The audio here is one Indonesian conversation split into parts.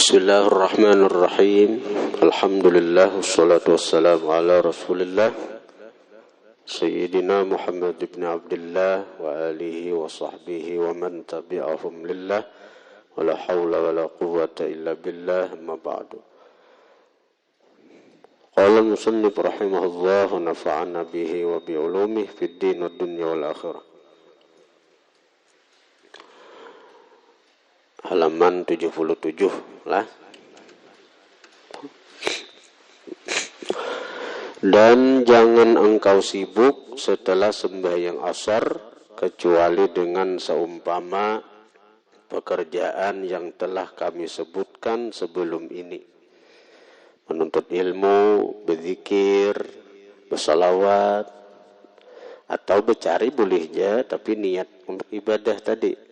Bismillahirrahmanirrahim. Alhamdulillah wassalatu wassalamu ala Rasulillah Sayyidina Muhammad ibn Abdullah wa alihi wa sahbihi wa man tabi'ahum lillah wa la hawla wa la quwwata illa billah, amma ba'du. Qala musannif rahimahullah wa nafa'ana bihi wa bi ulumihi fid din wad dunya wal akhirah. Halaman 77 lah. Dan jangan engkau sibuk setelah sembahyang asar kecuali dengan seumpama pekerjaan yang telah kami sebutkan sebelum ini. Menuntut ilmu, berzikir, bersalawat, atau bercari boleh je, tapi niat untuk ibadah tadi.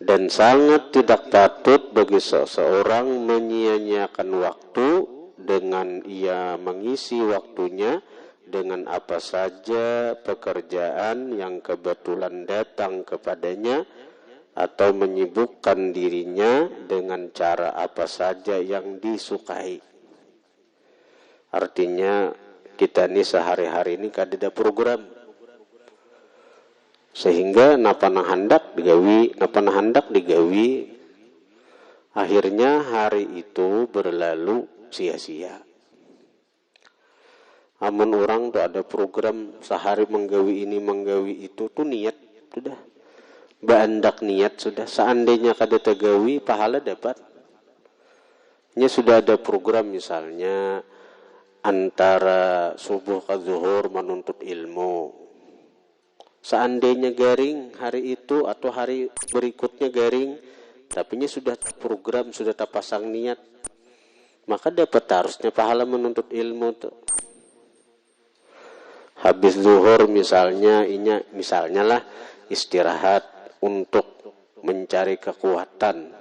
Dan sangat tidak patut bagi seseorang menyia-nyiakan waktu dengan ia mengisi waktunya dengan apa saja pekerjaan yang kebetulan datang kepadanya, atau menyibukkan dirinya dengan cara apa saja yang disukai. Artinya kita ini sehari-hari ini kada program, sehingga napa hendak digawi, akhirnya hari itu berlalu sia-sia. Amun orang tuh ada program sehari menggawi ini menggawi itu tuh niat sudah, bandak niat sudah. Seandainya kada tegawi pahala dapat. Nya sudah ada program misalnya antara subuh ke zuhur menuntut ilmu. Seandainya garing hari itu atau hari berikutnya garing, tapi nya sudah program, sudah terpasang niat, maka dapat harusnya pahala menuntut ilmu tuh. Habis zuhur misalnya lah istirahat untuk mencari kekuatan.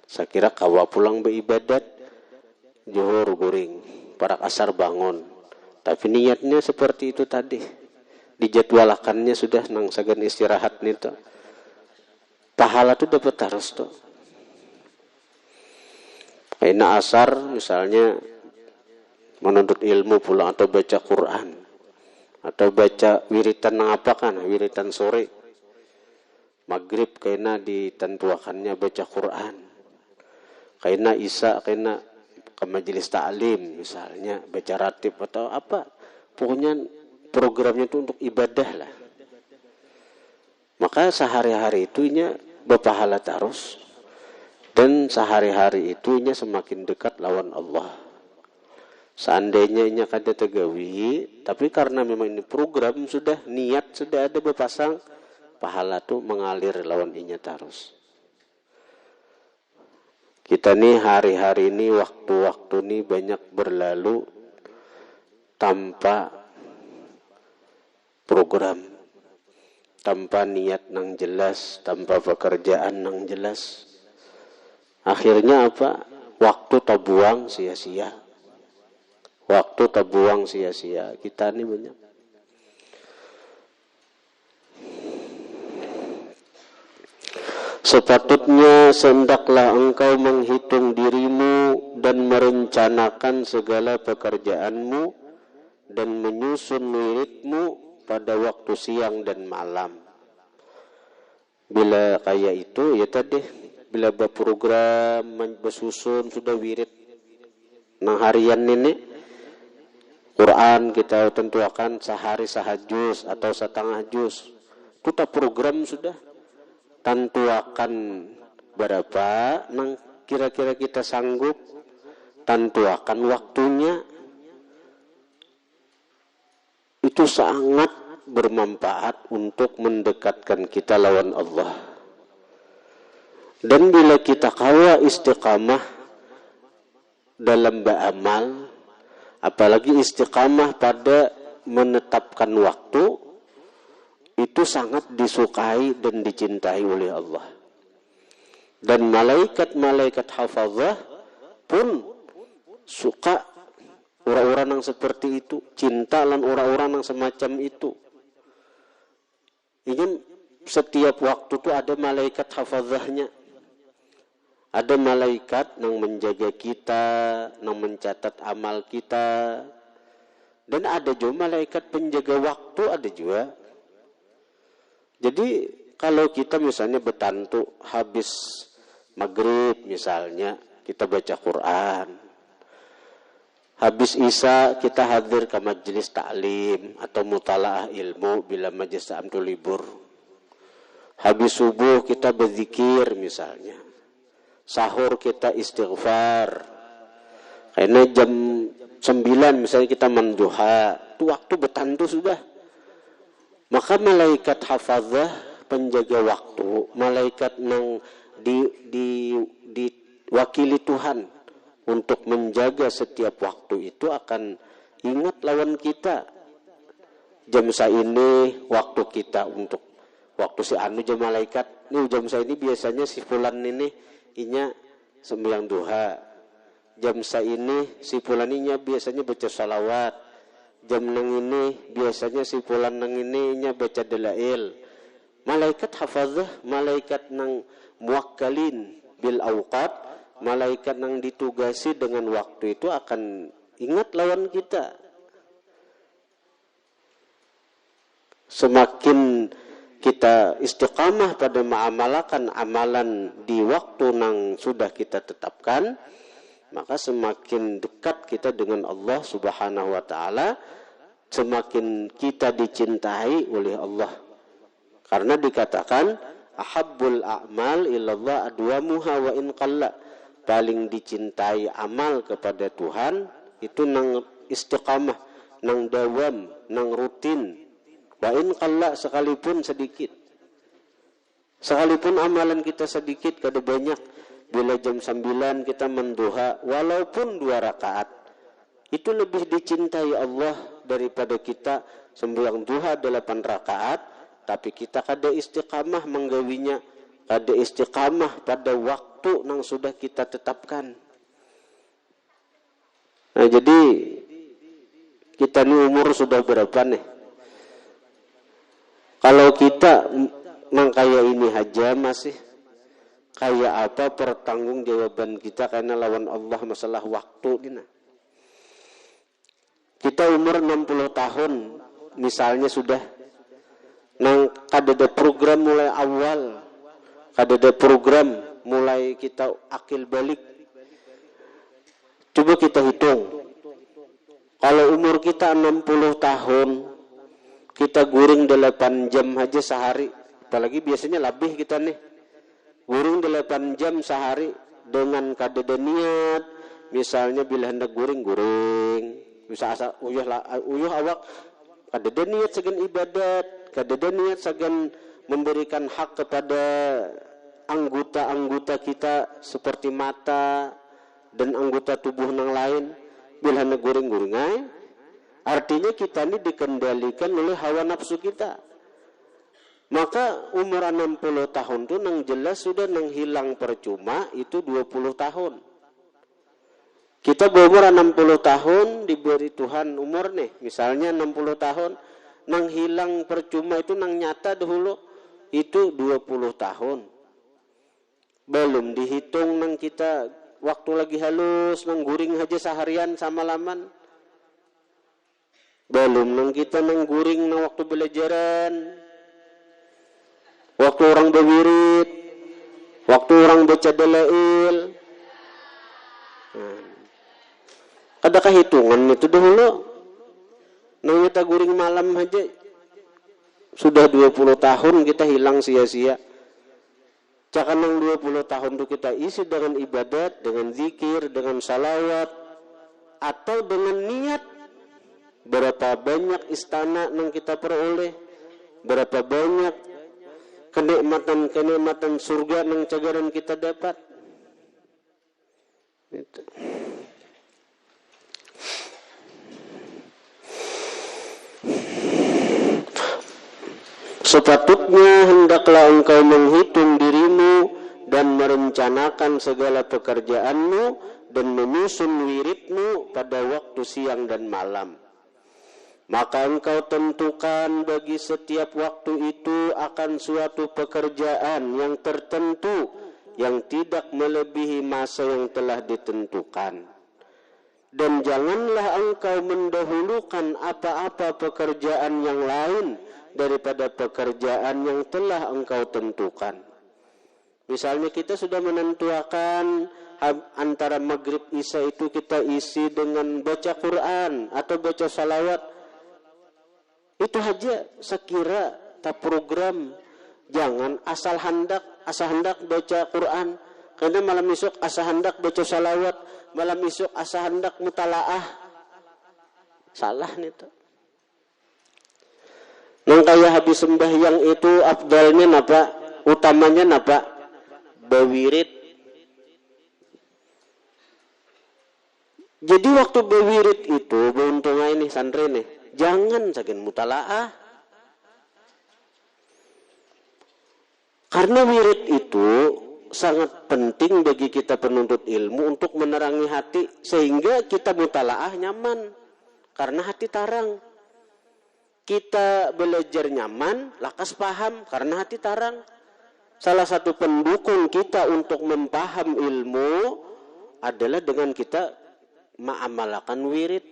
Saya kira kawa pulang beribadat, zuhur guring, parak asar bangun. Tapi niatnya seperti itu tadi. Dijadwalkannya sudah nang sagan istirahat nih tuh. Pahala tuh dapat harus tuh. Kayak asar misalnya menuntut ilmu pulang atau baca Quran atau baca wiritan apa kan, wiritan sore. Maghrib kayaknya ditentuakannya baca Quran. Kayaknya isya kayaknya ke majelis ta'lim misalnya baca ratib atau apa. Pokoknya programnya itu untuk ibadah lah. Maka sehari-hari itunya berpahala terus. Dan sehari-hari itunya semakin dekat lawan Allah. Seandainya inya kada tegawi, tapi karena memang ini program sudah, niat sudah ada berpasang, pahala tuh mengalir lawan inya terus. Kita nih hari-hari ini, waktu-waktu ini banyak berlalu tanpa program, tanpa niat nang jelas, tanpa pekerjaan nang jelas. Akhirnya apa? Waktu terbuang sia-sia. Waktu terbuang sia-sia. Kita ini banyak. Sepatutnya hendaklah engkau menghitung dirimu dan merencanakan segala pekerjaanmu dan menyusun wiridmu pada waktu siang dan malam. Bila kayak itu ya tadi, bila berprogram bersusun sudah wirid nang harian ini Quran kita tentukan sehari sahajus atau setengah juz. Itu tak program sudah. Tentuakan berapa nang kira-kira kita sanggup, tentuakan waktunya. Itu sangat bermanfaat untuk mendekatkan kita lawan Allah. Dan bila kita kawa istiqamah dalam beramal, apalagi istiqamah pada menetapkan waktu, itu sangat disukai dan dicintai oleh Allah. Dan malaikat-malaikat hafazah pun suka orang-orang yang seperti itu, cinta lan orang-orang yang semacam itu. Ini setiap waktu tuh ada malaikat hafazahnya. Ada malaikat yang menjaga kita, yang mencatat amal kita. Dan ada juga malaikat penjaga waktu, ada juga. Jadi kalau kita misalnya bertantu habis maghrib misalnya, kita baca Quran. Habis isya kita hadir ke majelis taklim atau mutalaah ilmu bila majelis taklim itu libur. Habis subuh kita berzikir misalnya. Sahur kita istighfar. Karena jam 9 misalnya kita menduha, itu waktu bertantu sudah. Maka malaikat hafazah penjaga waktu, malaikat yang diwakili Tuhan untuk menjaga setiap waktu itu akan ingat lawan kita. Jam ini waktu kita untuk waktu si anu jam malaikat. Nih jam ini biasanya si fulan ini inya sembahyang duha. Jam ini si fulan inya biasanya baca salawat. Jam nang ini biasanya si fulan nang ini inya baca dalail. Malaikat hafazah, malaikat nang muwakkalin bil awqat, malaikat yang ditugasi dengan waktu itu akan ingat lawan kita. Semakin kita istiqamah pada mengamalkan amalan di waktu yang sudah kita tetapkan, maka semakin dekat kita dengan Allah Subhanahu wa taala, semakin kita dicintai oleh Allah. Karena dikatakan ahabbul a'mal ilallah adwamuha wa in qalla. Paling dicintai amal kepada Tuhan itu nang istiqamah, nang dawam, nang rutin. Wa in qalla, sekalipun sedikit. Sekalipun amalan kita sedikit, kada banyak. Bila jam 9 kita menduha walaupun 2 rakaat, itu lebih dicintai Allah daripada kita sembahyang duha 8 rakaat, tapi kita kada istiqamah menggawinya, kada istiqamah pada waktu yang sudah kita tetapkan. Nah, jadi kita ini umur sudah berapa nih? Kalau kita nang kaya ini aja masih kayak apa pertanggungjawaban kita karena lawan Allah masalah waktu gini. Kita umur 60 tahun misalnya sudah nang kada ada program mulai awal, kada ada program mulai kita akil balik. Coba kita hitung. Kalau umur kita 60 tahun, kita guring 8 jam aja sehari. Apalagi biasanya lebih kita nih. Guring 8 jam sehari dengan kada ada niat. Misalnya bila hendak guring. Bisa asal uyuh awak kada ada niat segan ibadat, kada ada niat segan memberikan hak kepada anggota-anggota kita seperti mata dan anggota tubuh yang lain. Bila hendak guring ay, artinya kita ini dikendalikan oleh hawa nafsu kita. Maka umur 60 tahun itu nang jelas sudah nang hilang percuma itu 20 tahun. Kita berumur 60 tahun diberi Tuhan umur nih, misalnya 60 tahun, nang hilang percuma itu nang nyata dahulu itu 20 tahun. Belum dihitung nang kita waktu lagi halus nang guring aja seharian sama laman. Belum nang kita nang guring nang waktu belajaran. Waktu orang berwirid, waktu orang baca dalail. Adakah hitungan itu dahulu? Nang kita guring malam aja sudah 20 tahun kita hilang sia-sia. Cakan nang 20 tahun itu kita isi dengan ibadat, dengan zikir, dengan salawat, atau dengan niat. Berapa banyak istana yang kita peroleh, berapa banyak kenikmatan surga yang cagaran kita dapat. Itu. Sepatutnya hendaklah engkau menghitung dirimu dan merencanakan segala pekerjaanmu dan menyusun wiridmu pada waktu siang dan malam. Maka engkau tentukan bagi setiap waktu itu akan suatu pekerjaan yang tertentu yang tidak melebihi masa yang telah ditentukan. Dan janganlah engkau mendahulukan apa-apa pekerjaan yang lain daripada pekerjaan yang telah engkau tentukan. Misalnya kita sudah menentukan antara maghrib isya itu kita isi dengan baca Quran atau baca salawat. Itu aja sekira tak program. Jangan asal hendak baca Quran, karena malam esok asa hendak baca salawat, malam esok asa hendak mutalaah. Salah nih tuh. Nang kaya habis sembahyang itu afdalnya napa? Utamanya napa? Bawirid. Jadi waktu bawirid itu beruntungnya ini santri nih, jangan saking mutalaah. Karena wirid itu sangat penting bagi kita penuntut ilmu untuk menerangi hati sehingga kita mutalaah nyaman. Karena hati tarang. Kita belajar nyaman, lakas paham karena hati tarang. Salah satu pendukung kita untuk mempaham ilmu adalah dengan kita mengamalkan wirid.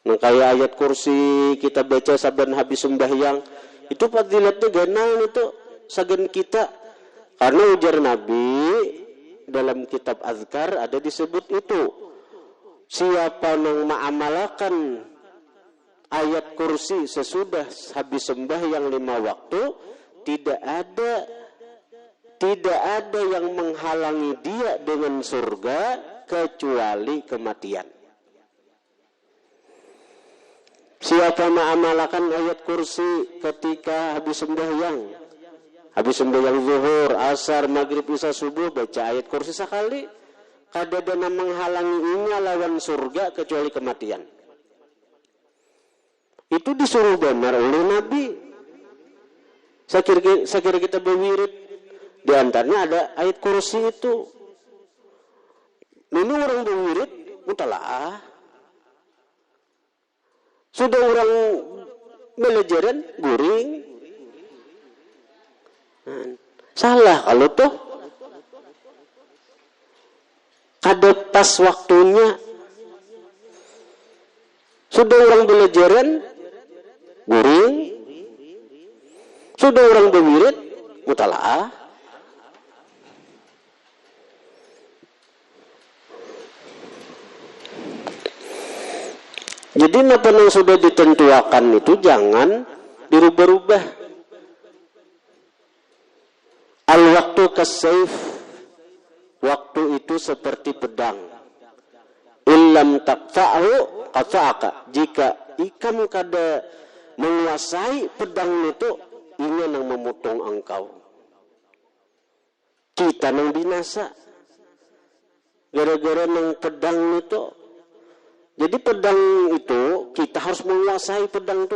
Nah, kayak ayat kursi kita baca saban habis sembahyang, itu fadilatnya ganal itu sagan kita. Karena ujar Nabi dalam kitab Azkar ada disebut itu, siapa yang mengamalkan ayat kursi sesudah habis sembahyang 5 waktu, tidak ada yang menghalangi dia dengan surga kecuali kematian. Siapa mengamalkan ayat kursi ketika habis sembahyang zuhur, asar, maghrib, isya, subuh, baca ayat kursi sekali, kada ada menghalanginya lawan surga kecuali kematian. Itu disuruh benar oleh Nabi. Sekira kita berwirid, di antaranya ada ayat kursi itu. Ini orang berwirid mutalaah. Sudah orang belajaran guring. Salah kalau tuh kada pas waktunya. Sudah orang belajaran guring. Sudah orang berwirid mutalaah. Jadi apa yang sudah ditentukan itu jangan dirubah-rubah. Al-waktu kasayf, waktu itu seperti pedang. Illam taqfa'hu qata'aka. Jika ikam kada menguasai pedang itu, ini yang memotong engkau. Kita yang binasa. Gara-gara yang pedang itu. Jadi pedang itu kita harus menguasai pedang itu.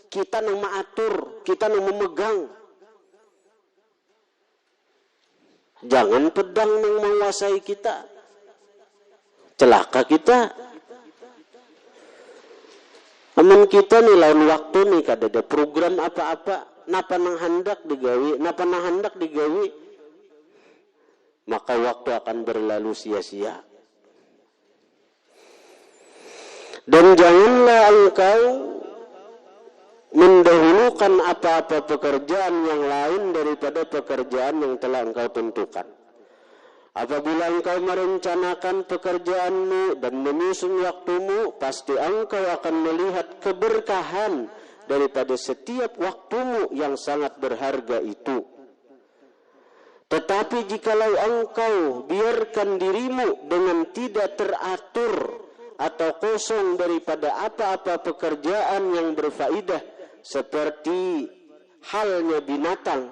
Kita yang mengatur, kita yang memegang. Jangan pedang yang menguasai kita. Celaka kita. Amun kita nih lawan waktu nih kada ada program apa-apa, napa nang hendak digawi, maka waktu akan berlalu sia-sia. Dan janganlah engkau mendahulukan apa-apa pekerjaan yang lain daripada pekerjaan yang telah engkau tentukan. Apabila engkau merencanakan pekerjaanmu dan menyusun waktumu, pasti engkau akan melihat keberkahan daripada setiap waktumu yang sangat berharga itu. Tetapi jikalau engkau biarkan dirimu dengan tidak teratur atau kosong daripada apa-apa pekerjaan yang berfaedah seperti halnya binatang,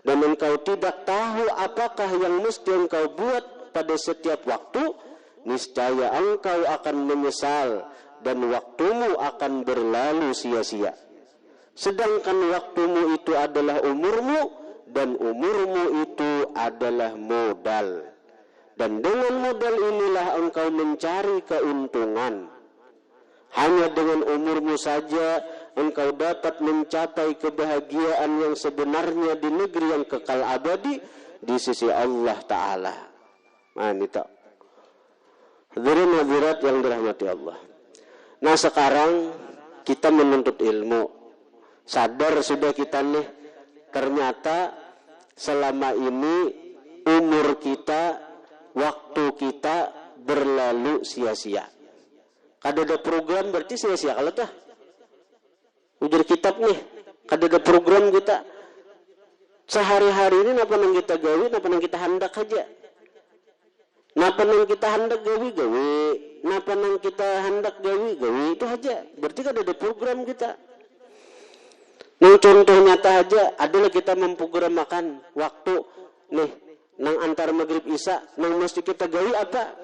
dan engkau tidak tahu apakah yang mesti engkau buat pada setiap waktu, niscaya engkau akan menyesal dan waktumu akan berlalu sia-sia. Sedangkan waktumu itu adalah umurmu, dan umurmu itu adalah modal. Dan dengan modal inilah engkau mencari keuntungan. Hanya dengan umurmu saja engkau dapat mencapai kebahagiaan yang sebenarnya di negeri yang kekal abadi di sisi Allah Ta'ala. Nah, ini tak. Hadirin hadirat yang dirahmati Allah. Nah, sekarang kita menuntut ilmu. Sadar sudah kita nih, ternyata selama ini umur kita, waktu kita berlalu sia-sia. Kada ada program berarti sia-sia kalau dah. Ujar kitab nih, kada ada program kita. Sehari-hari ini napa nang kita gawi, napa nang kita hendak aja. Napa nang kita hendak gawi, napa nang kita hendak gawi, itu aja. Berarti kada ada program kita. Nah, contoh nyata aja adalah kita memprogramkan waktu nih nang antar maghrib isya nang mesti kita gawi apa?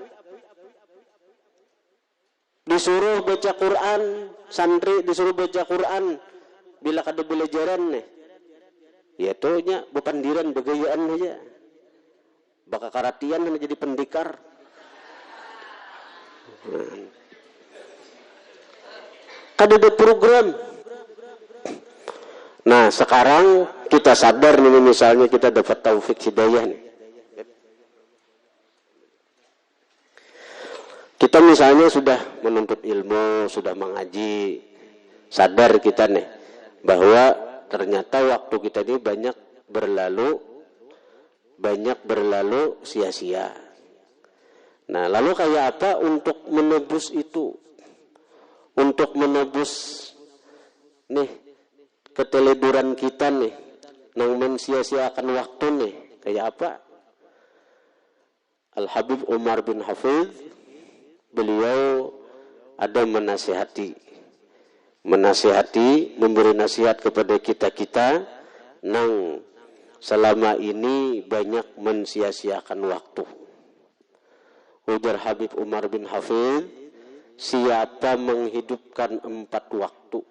Disuruh baca Quran, santri disuruh baca Quran bila kada belajaran nih. Ya tuh nya bepandiran begayaan aja. Baka karatian hanya jadi pendekar. Kada ada program. Nah, sekarang kita sadar nih misalnya kita dapat taufik hidayah nih. Kita misalnya sudah menuntut ilmu, sudah mengaji, sadar kita nih bahwa ternyata waktu kita ini banyak berlalu sia-sia. Nah, lalu kayak apa untuk menebus itu? Untuk menebus nih keteleduran kita nih, nang mensia-siakan waktu nih, kayak apa? Al-Habib Umar bin Hafidh, beliau ada menasihati, memberi nasihat kepada kita nang selama ini banyak mensia-siakan waktu. Ujar Habib Umar bin Hafidh, siapa menghidupkan 4 waktu?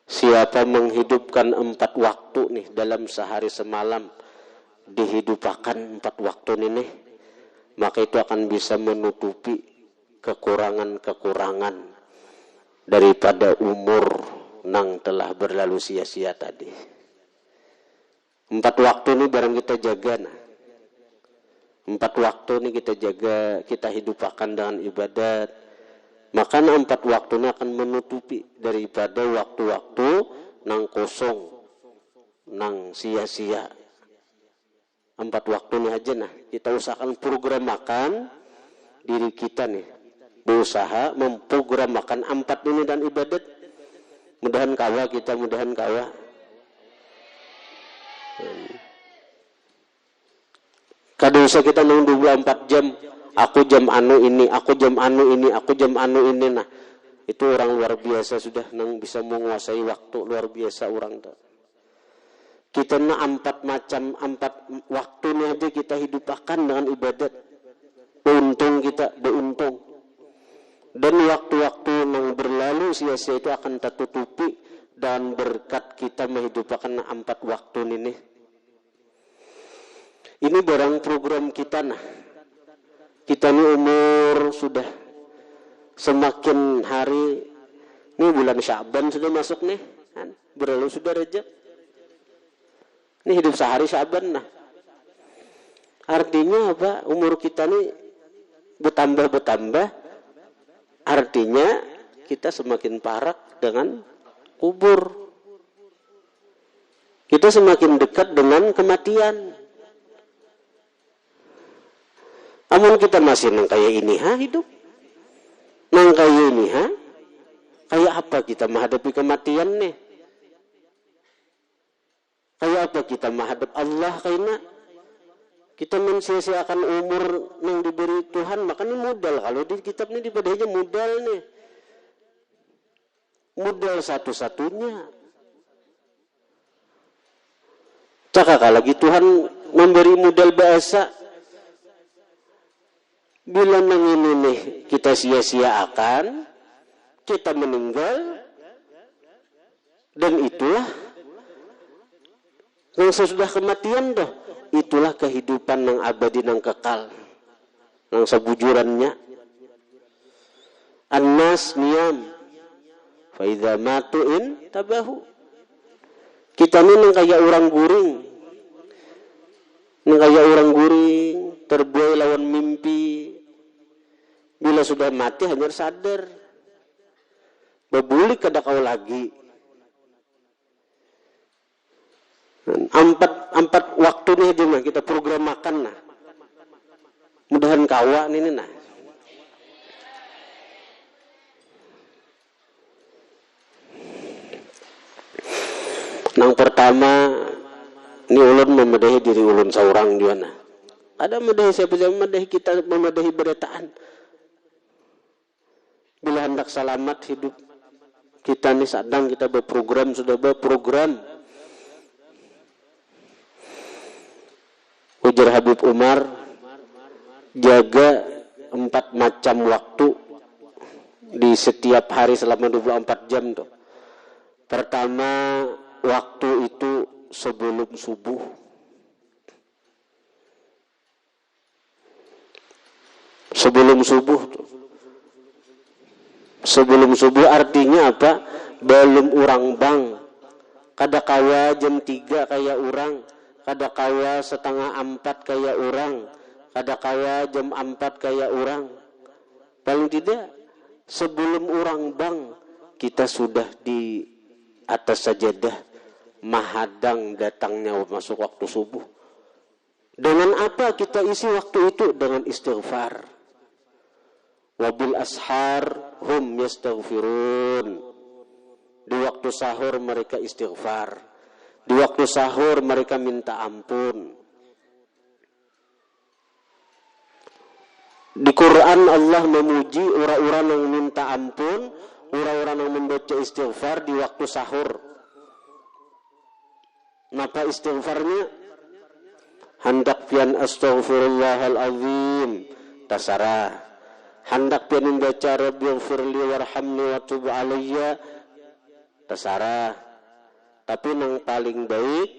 Siapa menghidupkan 4 waktu nih dalam sehari semalam, dihidupkan 4 waktu nih, maka itu akan bisa menutupi kekurangan-kekurangan daripada umur nang telah berlalu sia-sia tadi. 4 waktu ini barang kita jaga. Nah, 4 waktu ini kita jaga, kita hidupkan dengan ibadat. Maka 4 waktu ini akan menutupi daripada waktu-waktu nang kosong, nang sia-sia. 4 waktu ini aja nah, kita usahakan programakan diri kita nih. Berusaha memprogramkan 4 ini dan ibadat. Mudahan kawa. Kada usah kita nang 24 jam. Aku jam anu ini. Nah, itu orang luar biasa sudah nang bisa menguasai waktu luar biasa orang tuh. Kita na 4 waktu ini aja kita hidupkan dengan ibadat. Beuntung. Dan waktu-waktu yang berlalu sia-sia itu akan tertutupi dan berkat kita menghidupkan 4 waktu ini. Ini barang program kita nah. Kita ini umur sudah semakin hari. Ini bulan Sya'ban sudah masuk nih. Kan? Berlalu sudah Rejab. Ini hidup sehari Sya'ban nah. Artinya apa? Umur kita ini bertambah. Artinya kita semakin parah dengan kubur. Kita semakin dekat dengan kematian. Amun kita masih nang kayak ini hidup. Nang kayak ini kayak apa kita menghadapi kematian nih? Kayak apa kita menghadap Allah kayaknya? Kita mensia-siakan umur yang diberi Tuhan, maka ini modal. Kalau di kitab ini dibadainya modal nih. Modal satu-satunya. Cakak lagi Tuhan memberi modal bahasa. Bila nang ini nih kita sia-siakan, kita meninggal, dan itulah yang sesudah kematian dah. Itulah kehidupan yang abadi yang kekal, yang sebujurannya. An-nas niyam Fa idza matu'in tabahu. Kita ni nang kaya orang guring. Nang kaya orang guring, terbuai lawan mimpi. Bila sudah mati hanya sadar. Bebulik kada kau lagi. Empat waktu nih aja mah kita program makan nah. Mudahan kawa ini nah. Nang pertama ni ulun memadahi diri ulun seorang juga nah. Ada memadahi siapa memadahi kita memadahi beretaan. Bila hendak selamat hidup kita ni sedang kita berprogram sudah berprogram. Ujar Habib Umar, jaga 4 macam waktu di setiap hari selama 24 jam tuh. Pertama, waktu itu sebelum subuh. Sebelum subuh tuh. Sebelum subuh artinya apa? Belum orang bang. Kadakawa jam 3 kayak orang. Kadakawa 3:30 kayak orang. Kadakawa jam 4 kayak orang. Paling tidak sebelum orang bang kita sudah di atas sajadah mahadang datangnya masuk waktu subuh. Dengan apa kita isi waktu itu? Dengan istighfar. Wabil ashar hum yastaghfirun. Di waktu sahur mereka istighfar. Di waktu sahur mereka minta ampun. Di Quran Allah memuji orang-orang yang minta ampun, orang-orang yang membaca istighfar di waktu sahur. Napa istighfarnya? Hendak pian astaghfirullahalazim tasarah. Hendak pian membaca rabbighfirli warhamni wa tub alayya tasarah. Tapi yang paling baik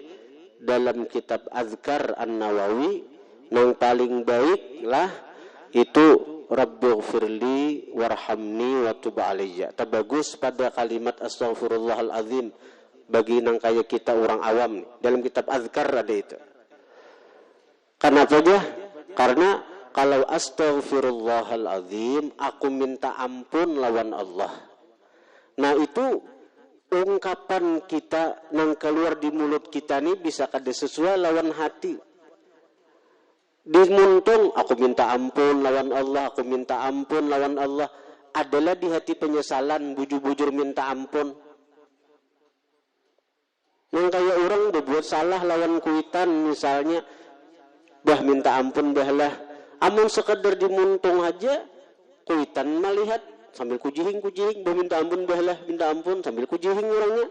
dalam kitab Azkar An-Nawawi, yang paling baiklah itu Rabbighfirli warhamni wa tub alayya. Terbagus pada kalimat astaghfirullahalazim bagi nang kaya kita orang awam. Dalam kitab Azkar ada itu. Kenapa dia? Karena kalau astaghfirullahalazim aku minta ampun lawan Allah. Nah itu ungkapan kita nang keluar di mulut kita ni bisa kada sesuai lawan hati. Dimuntung aku minta ampun lawan Allah, aku minta ampun lawan Allah, adalah di hati penyesalan, bujur-bujur minta ampun. Yang kayak orang berbuat salah lawan kuitan misalnya, bah minta ampun bahlah, amun sekedar dimuntung aja, kuitan melihat sambil kujihing, bah minta ampun bahlah, minta ampun sambil kujihing orangnya.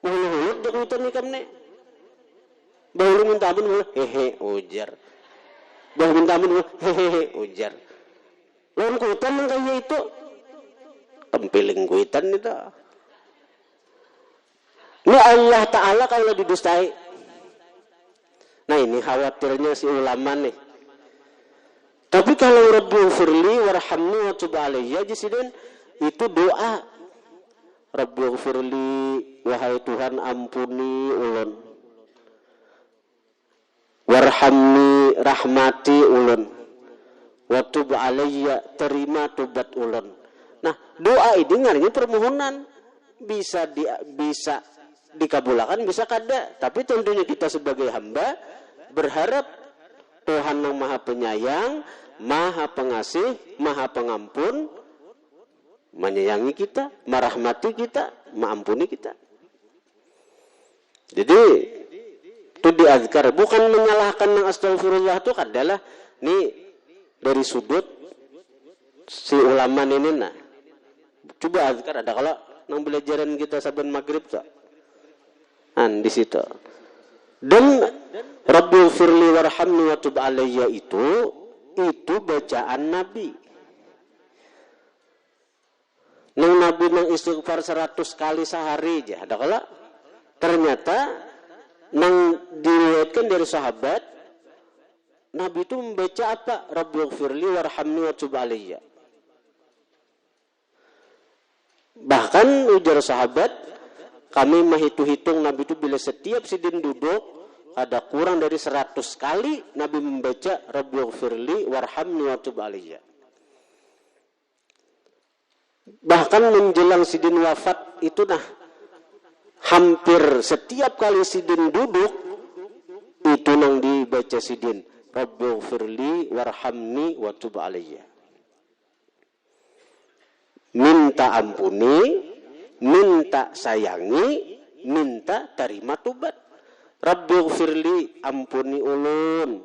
Mulut dia kuitan ni kamne. Bah minta ampun bahlah, hehe ujar. Bah minta ampun bahlah, hehe ujar. Lawan kuitan yang kayak itu, tempiling kuitan itu. Ini Allah Ta'ala kalau didustai. Nah ini khawatirnya si ulama nih. Tapi kalau Rabbighfirli warhamni wa tub alayya jisiden itu doa. Rabbighfirli wahai Tuhan ampuni ulun. Warhamni rahmati ulun. Wa tub alayya terima tobat ulun. Nah doa ini ngaranya permohonan. Bisa dikabulkan bisa kada, tapi tentunya kita sebagai hamba berharap Tuhan yang Maha Penyayang, Maha Pengasih, Maha Pengampun menyayangi kita, merahmati kita, mengampuni kita. Jadi itu diazkar, bukan menyalahkan yang astagfirullah itu adalah nih dari sudut si ulama ini nah. Coba azkar ada kalau nang belajaran kita saben maghrib tak. Di situ. Dan Rabbighfirli warhamni wa tub alayya itu bacaan Nabi. Nang Nabi nang istighfar 100 kali sehari aja. Ada kala ternyata nang diriwayatkan dari sahabat Nabi itu membaca apa? Rabbighfirli warhamni wa tub alayya. Bahkan ujar sahabat, kami menghitung Nabi itu bila setiap sidin duduk ada kurang dari 100 kali Nabi membaca Rabbighfirli warhamni wa tub alayya. Bahkan menjelang sidin wafat itu hampir setiap kali sidin duduk itu nang dibaca sidin Rabbighfirli warhamni wa tub alayya. Minta ampuni, minta sayangi, minta terima tobat. Rabbighfirli, ampuni ulun,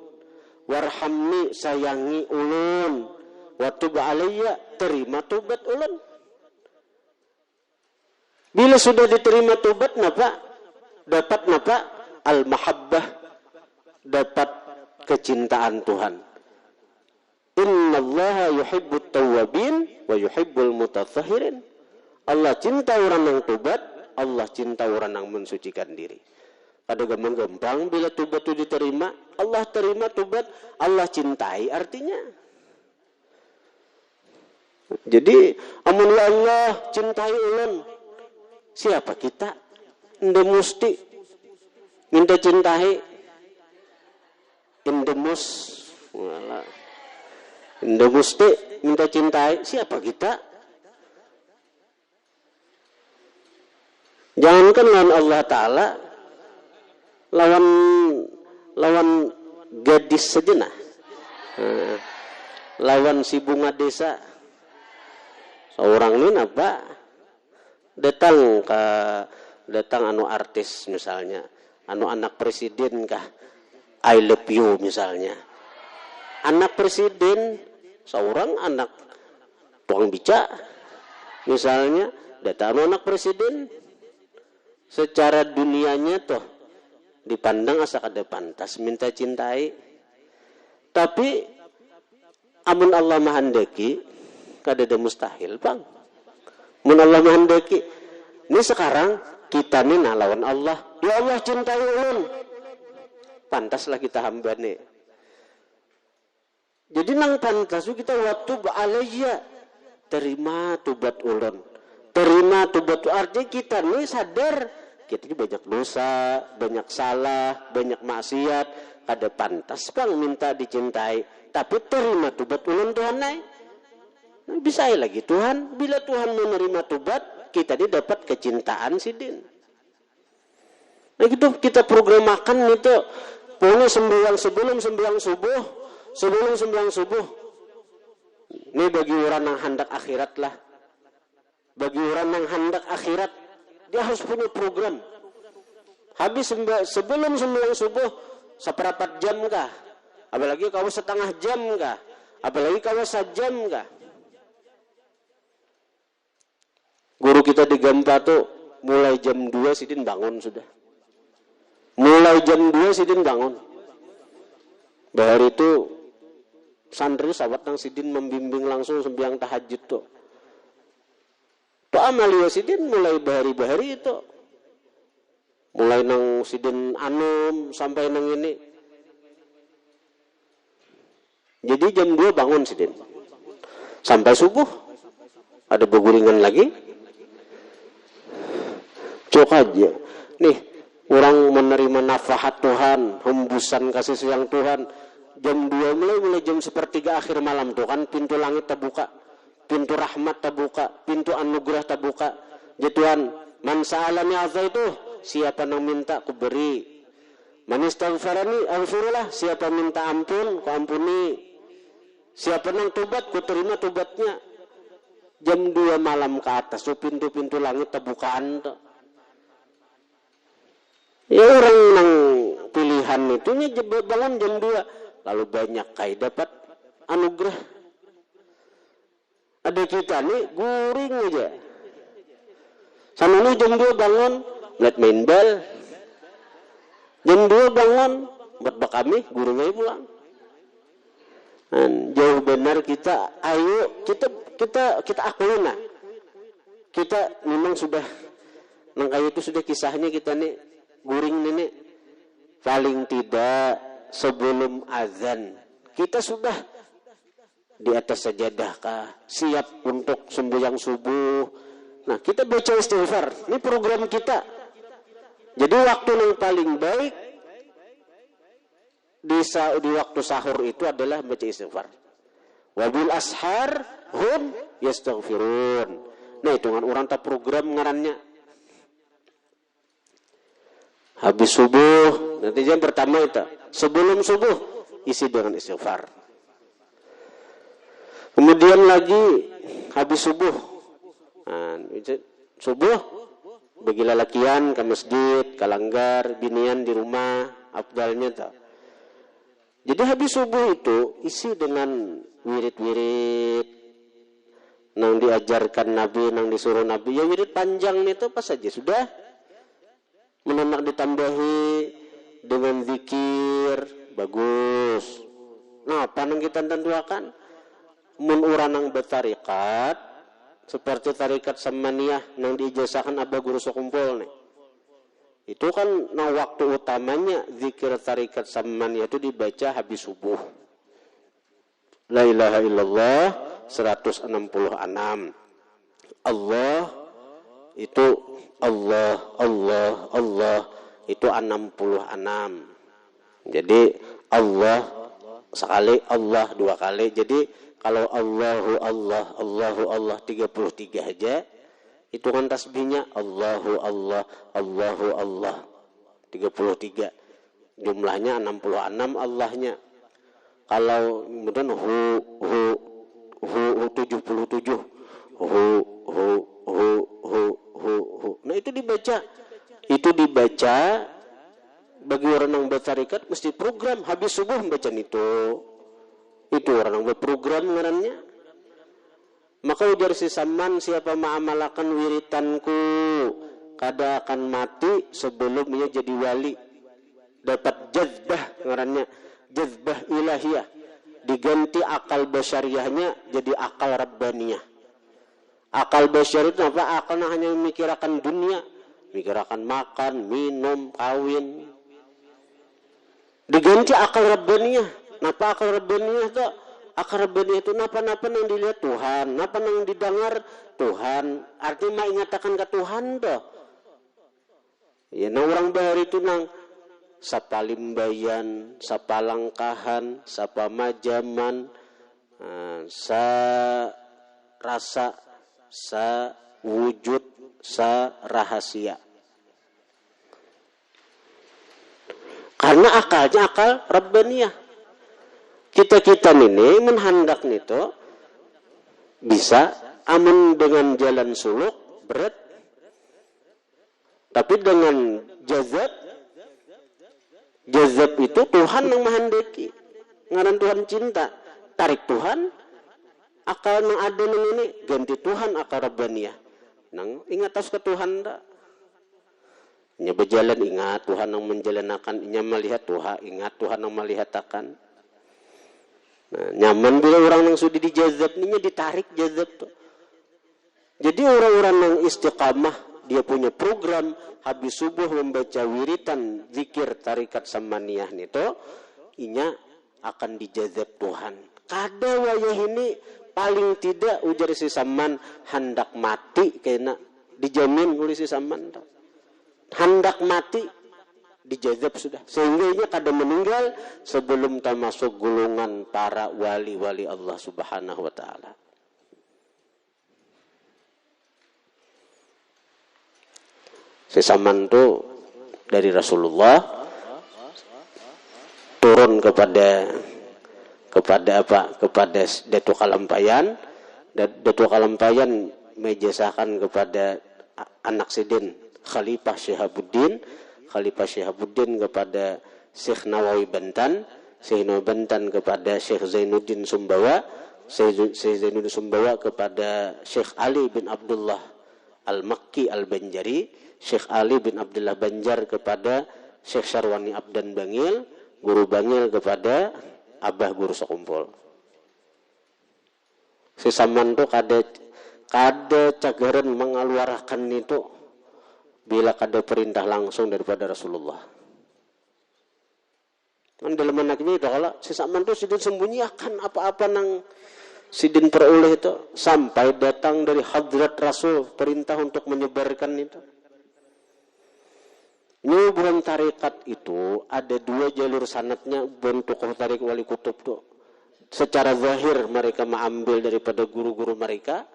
warhamni, sayangi ulun, wa tub alayya, terima tobat ulun. Bila sudah diterima tobat, dapat al-mahabbah, dapat kecintaan Tuhan. Innallaha yuhibbut tawwabin wa yuhibbul mutatahhirin. Allah cinta orang yang tobat, Allah cinta orang yang mensucikan diri. Pada gampang bila tobat itu diterima, Allah terima tobat, Allah cintai artinya. Jadi, amun ya Allah cintai ulun. Siapa kita? Inde musti minta cintai. Inde musti minta cintai. Siapa kita? Jangankan lawan Allah Ta'ala, lawan gadis sejenah, lawan si bunga desa. Seorang ini datang anu artis misalnya, anu anak presiden kah, I love you misalnya. Anak presiden, seorang anak tukang beca misalnya, datang anu anak presiden. Secara dunianya dipandang asa kada pantas minta cintai. Tapi amun Allah mahandaki kada ada mustahil, Bang. Amun Allah mahandaki. Ini sekarang kita nih lawan Allah. Ya Allah cintai ulun. Pantaslah kita hamba nih. Jadi nang pantas kita watub alayya. Terima tobat ulun. Terima tobat artinya kita nih sadar kita ini banyak dosa, banyak salah, banyak maksiat, kada pantas Bang minta dicintai. Tapi terima tobat ulun Tuhan naik. Bisa lagi Tuhan, bila Tuhan menerima tobat, kita ini dapat kecintaan sidin. Nah gitu kita programakan itu, pokoknya sebelum sembahyang subuh. Ini bagi orang yang hendak akhirat lah. Bagi orang yang hendak akhirat, dia harus punya program. Habis sebelum sembahyang subuh, seperempat jam kah? Apalagi kalau setengah jam kah? Apalagi kalau sejam kah? Guru kita di Gampa tuh mulai jam 2 sidin bangun sudah. Mulai jam 2 sidin bangun. Bahar itu santri sawat nang sidin membimbing langsung sembahyang tahajud tuh. Pak Amalia sidin mulai bahari-bahari itu. Mulai nang sidin anum sampai nang ini. Jadi jam 2 bangun sidin. Sampai subuh. Ada beguringan lagi. Cok aja. Nih, orang menerima nafahat Tuhan, hembusan kasih sayang Tuhan. Jam 2 mulai jam 1/3 akhir malam tuh kan pintu langit terbuka. Pintu rahmat terbuka, pintu anugerah terbuka. Ya Tuhan, man sa'alani itu, siapa yang minta ku beri. Man istaghfarani aghfirullah, siapa minta ampun ku ampuni. Siapa yang tobat ku terima tobatnya. Jam 2 malam ke atas tuh pintu-pintu langit terbukaan tuh. Ya orang yang pilihan itu bangun jam 2, lalu banyak kayak dapat anugerah. Ada kita nih guring aja. Sama lu jam 2 bangun ngeliat main bal. Jam 2 bangun buat kami guru aja pulang. Dan jauh benar kita, ayo kita akuin lah. Kita memang sudah nangkai itu sudah kisahnya kita nih guring nih paling tidak sebelum azan kita sudah di atas sajadah kah, siap untuk sembahyang subuh, Nah, kita baca istighfar. Ini program kita. Jadi waktu yang paling baik di waktu sahur itu adalah baca istighfar. Wabil ashar hum yastaghfirun. Nah, hitungan orang tak program ngarannya. Habis subuh, nanti jam pertama itu. Sebelum subuh, isi dengan istighfar. Kemudian lagi, habis subuh. Nah, subuh, bagi lalakian ke masjid, ke langgar, binian di rumah, afdalnya tak. Jadi habis subuh itu, isi dengan wirid-wirid nang diajarkan Nabi, nang disuruh Nabi. Ya wirid panjang itu apa saja sudah. Menenak ditambahi dengan zikir, bagus. Nah, apa yang kita tentukan? Mun urang nang bertarikat, seperti tarikat Samaniyah nang diijazahkan Abah Guru Sokumpul nih. Itu kan nah waktu utamanya zikir tarikat Samaniyah itu dibaca habis subuh. La ilaha illallah 166. Allah itu Allah itu 66. Jadi Allah sekali, Allah dua kali. Jadi kalau Allah 33 aja, itu kan tasbihnya Allahu Allah 33. Jumlahnya 66 Allahnya. Kalau kemudian hu 77. Hu. Nah, itu dibaca bagi orang yang bertarikat mesti program habis subuh membaca itu orang yang berprogram ngarannya. Maka ujar si Saman, siapa ma'amalakan wiritanku kada akan mati sebelum ia jadi wali, dapat jazbah ngarannya, jazbah ilahiyah, diganti akal basyariahnya jadi akal rabbaniyah. Akal basyari itu apa? Akal hanya memikirkan dunia, memikirkan makan, minum, kawin. Diganti akal rabbaniyah. Napa akal rabbaniyah itu? Akal rabbaniyah itu napa-napa yang dilihat Tuhan, napa yang didengar Tuhan. Artinya mengatakan ke Tuhan dah. Ya, nang orang bahari itu nang sapalimbayan, sapalangkahan, sapamajaman, sa rasa, sa wujud, sa rahasia. Karena akalnya akal rabbaniyah. Kita ini menghendak nito bisa amun dengan jalan suluk berat, tapi dengan jazab itu Tuhan yang menghendaki. Ngaran Tuhan cinta, tarik Tuhan, akal yang ada nang ini ganti Tuhan akal rabbaniyah. Nang ingat tas ke Tuhan dah. Nya berjalan ingat Tuhan yang menjalanakan, nya melihat Tuhan ingat Tuhan yang melihatkan. Nah, nyaman bila orang yang sudah dijazab ini ditarik jazab tuh. Jadi orang-orang yang istiqamah dia punya program habis subuh membaca wiritan zikir tarikat Samaniyah nito, inya akan dijazab Tuhan. Kada wayah ini paling tidak ujar si Saman hendak mati kena dijamin oleh si Saman tuh. Hendak mati dijazab sudah, sehingga ia kada meninggal sebelum termasuk golongan para wali-wali Allah Subhanahu wa taala. Sesaman itu dari Rasulullah turun kepada Datuk Kalampayan, dan Datuk Kalampayan mejasakan kepada anak Sidin Khalifah Syihabuddin kepada Syekh Nawawi Bantan, Syekh Nawawi Bantan kepada Syekh Zainuddin Sumbawa, Syekh Zainuddin Sumbawa kepada Syekh Ali bin Abdullah Al-Makki Al-Banjari, Syekh Ali bin Abdullah Banjar kepada Syekh Syarwani Abdan Bangil, Guru Bangil kepada Abah Guru Sokumpul. Si Saman itu kada cagaran mengeluarkan itu bila kada perintah langsung daripada Rasulullah. Man dalam anaknya itu kalau si Saman itu sudah sembunyikan apa-apa nang Sidin peroleh itu sampai datang dari hadrat Rasul perintah untuk menyebarkan itu. Ini bukan tarikat itu ada dua jalur sanadnya bentuk tarik wali kutub tuh. Secara zahir mereka mengambil daripada guru-guru mereka.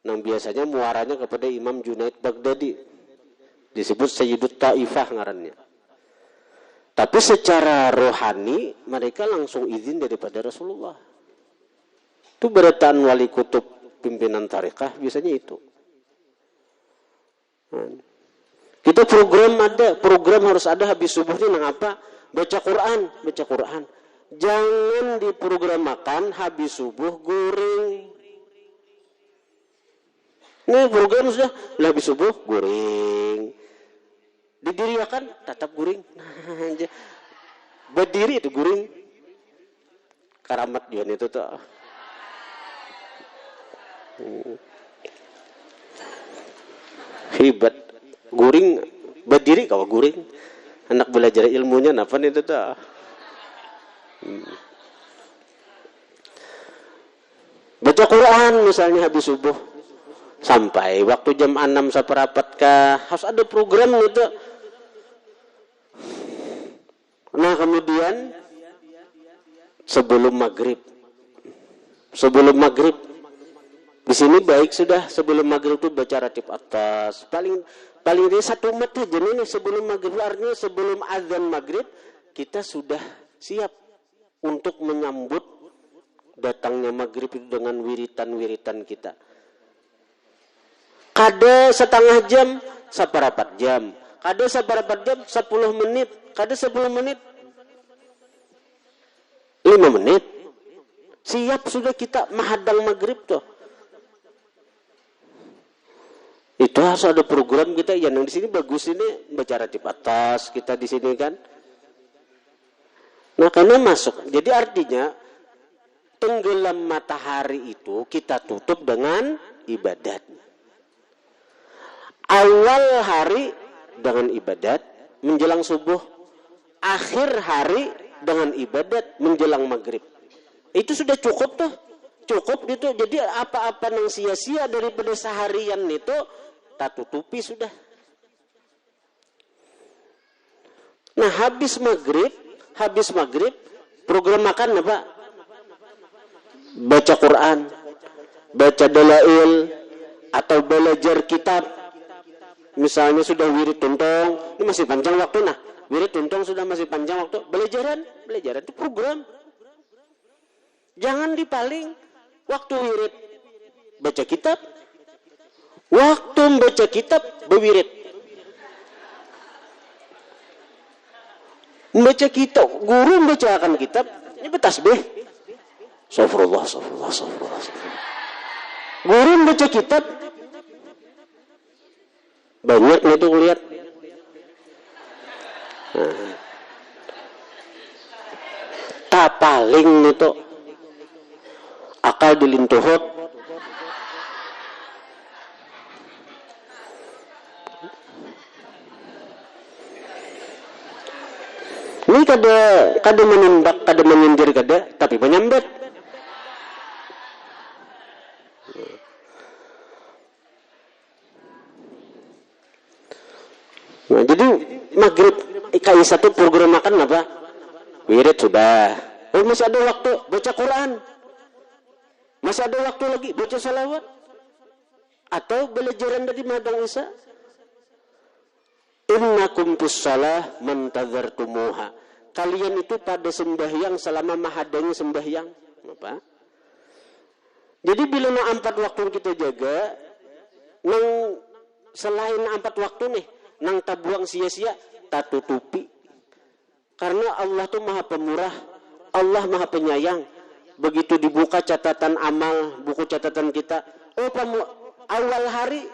Yang biasanya muaranya kepada Imam Junaid Baghdadi. Disebut Sayyidut Taifah ngarannya. Tapi secara rohani mereka langsung izin daripada Rasulullah. Itu beritaan wali kutub pimpinan tarikah biasanya itu. Kita program harus ada habis subuh ini apa? Baca Quran. Jangan diprogramakan habis subuh guring. Ini program sudah habis subuh guring. Didiriakan tetap guring. Berdiri itu guring. Karamat juga itu tuh. Hebat. Guring berdiri kalau guring. Anak belajar ilmunya napa itu tuh. Baca Quran misalnya habis subuh sampai waktu jam 6 saperapat kah harus ada program gitu. Nah kemudian sebelum maghrib di sini baik sudah sebelum maghrib itu baca ratib atas paling ini 1 menit aja nih sebelum maghrib, artinya sebelum azan maghrib kita sudah siap untuk menyambut datangnya maghrib itu dengan wiritan kita. Kada setengah jam, saperapat jam. Kada saperapat jam, 10 menit. Kada 10 menit, 5 menit. Siap sudah kita menghadang maghrib tuh. Itu harus ada program kita yang di sini bagus ini baca ratib atas kita di sini kan. Nah karena masuk. Jadi artinya tenggelam matahari itu kita tutup dengan ibadat. Awal hari dengan ibadat menjelang subuh, akhir hari dengan ibadat menjelang maghrib. Itu sudah cukup tuh. Cukup gitu. Jadi apa-apa yang sia-sia daripada seharian itu tak tutupi sudah. Nah habis maghrib program makan apa? Baca Quran, baca dalail atau belajar kitab. Misalnya sudah wirid tuntong, ini masih panjang waktu nah. Wirid tuntong sudah masih panjang waktu. Belajaran itu program. Jangan dipaling waktu wirid baca kitab. Waktu membaca kitab berwirid. Membaca kitab, guru membacakan kitab, ini bertasbih. Astagfirullah. Guru membaca kitab, banyak nih tuh lihat. Tak paling nih tuh akal dilintuhut. Ini kada menimbak, kada menyindir kada, tapi menyambat. Nah, jadi maghrib kayak satu program makan apa? Wirid sudah. Oh masih ada waktu baca Quran. Masih ada waktu lagi baca salawat. Atau belajaran dari Madang Isa. Innakum fis shalah mantazartumuha. Kalian itu pada sembahyang selama mahadanya sembahyang. Apa? Jadi bila 4 waktu kita jaga, nang selain 4 waktu nih, nang tabuang sia-sia, tak tutupi. Karena Allah tuh Maha Pemurah, Allah Maha Penyayang. Begitu dibuka catatan amal, buku catatan kita, awal hari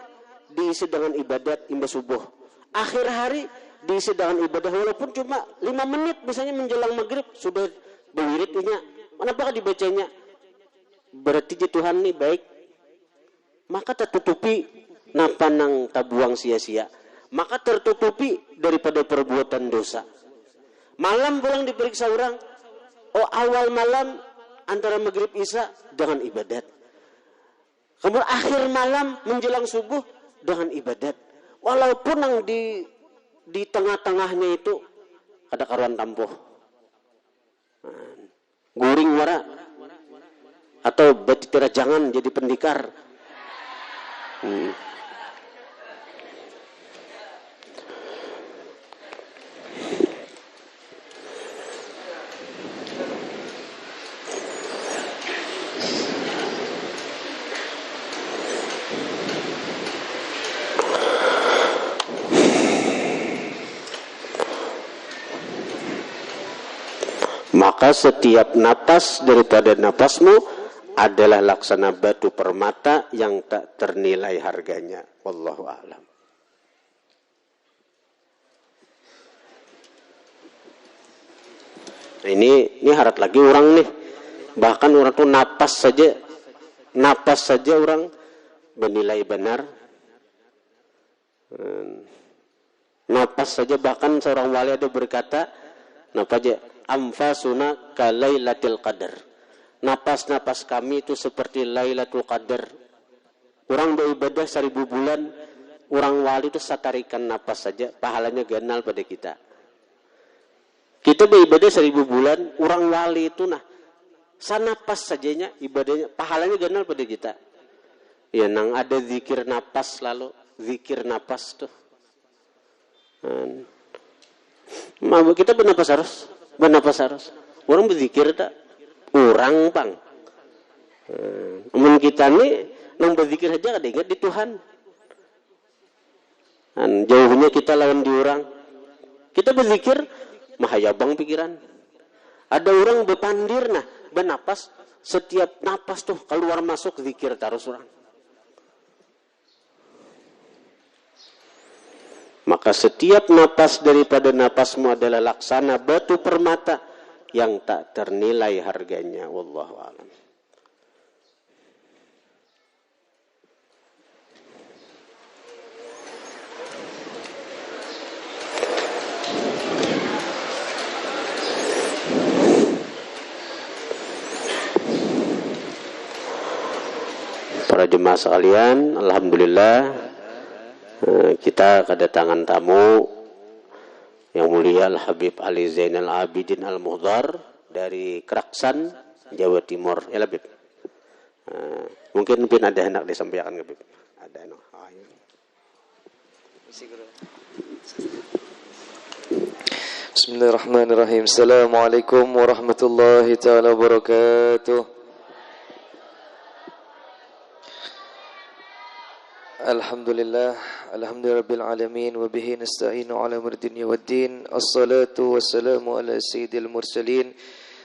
diisi dengan ibadat imbas subuh. Akhir hari diisi dengan ibadah walaupun cuma 5 menit misalnya menjelang maghrib sudah berwiridnya. Kenapa dibacanya? Berarti Tuhan nih baik. Maka tertutupi napa nang tabuang sia-sia. Maka tertutupi daripada perbuatan dosa. Malam pulang diperiksa orang. Oh awal malam antara maghrib isya dengan ibadat. Kemudian akhir malam menjelang subuh dengan ibadat. Walaupun yang di tengah-tengahnya itu ada karuan tampuh. Guring wara atau betitira jangan jadi pendikar. Maka setiap napas daripada napasmu adalah laksana batu permata yang tak ternilai harganya. Wallahu a'lam. Nah, ini harat lagi orang nih. Bahkan orang tuh napas saja orang bernilai benar. Napas saja, bahkan seorang wali ada berkata, napa aja? Anfasuna kalailatil qadar. Napas-napas kami itu seperti Lailatul Qadar. Orang beribadah 1000 bulan, orang wali itu satarikan napas saja, pahalanya ganal pada kita. Kita beribadah 1000 bulan, orang wali itu sanapas sajanya ibadahnya, pahalanya ganal pada kita. Ya nang ada zikir napas lalu, zikir napas tuh. Kita bernapas harus. Orang berzikir tak? Orang bang. Namun kita ni nang berzikir saja ada ingat di Tuhan. Jauhnya kita lawan di orang. Kita berzikir mahayabang pikiran. Ada orang berpandir bernapas, setiap napas tuh keluar masuk zikir terus orang. Maka setiap napas daripada napasmu adalah laksana batu permata yang tak ternilai harganya. Wallahu a'lam. Para jemaah sekalian, alhamdulillah kita kedatangan tamu yang mulia Al-Habib Ali Zainal Abidin Al-Muhdar dari Keraksan, Jawa Timur. Ya Habib. Mungkin ada hendak disampaikan Habib. Ada Bismillahirrahmanirrahim. Assalamualaikum warahmatullahi taala wabarakatuh. Alhamdulillah, alhamdulillahirabbil alamin wa bihi nasta'inu ala umuri dunya waddin. Assalatu wassalamu ala sayyidil mursalin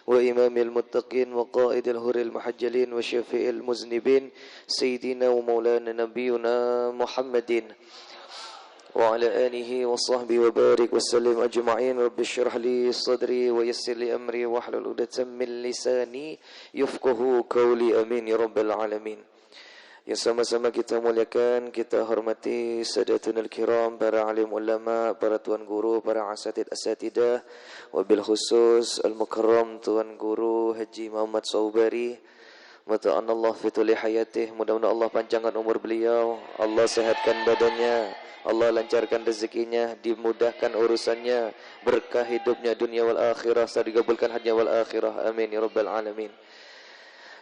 wa imamil muttaqin wa qaidil huril muhajjalin wa syafi'il muznibin sayyidina wa maulana nabiyuna Muhammadin wa ala alihi wa sahbihi wa barik wa sallim ajma'in. Rabbi shrah li sadri wa yassir li amri wa hlul 'uqdatam min lisani yafqahu qawli. Amin ya rabbal alamin. Yang sama-sama kita muliakan, kita hormati Sadatunal Kiram, para alim ulama, para tuan guru, para asatidah, wabil khusus Al-Mukarram Tuan Guru Haji Muhammad Saubari. Mata'an Allah fituli hayatih, mudah-mudahan Allah panjangkan umur beliau, Allah sehatkan badannya, Allah lancarkan rezekinya, dimudahkan urusannya, berkah hidupnya dunia wal akhirah, serta digabulkan hajnya wal akhirah. Amin ya rabbal alamin.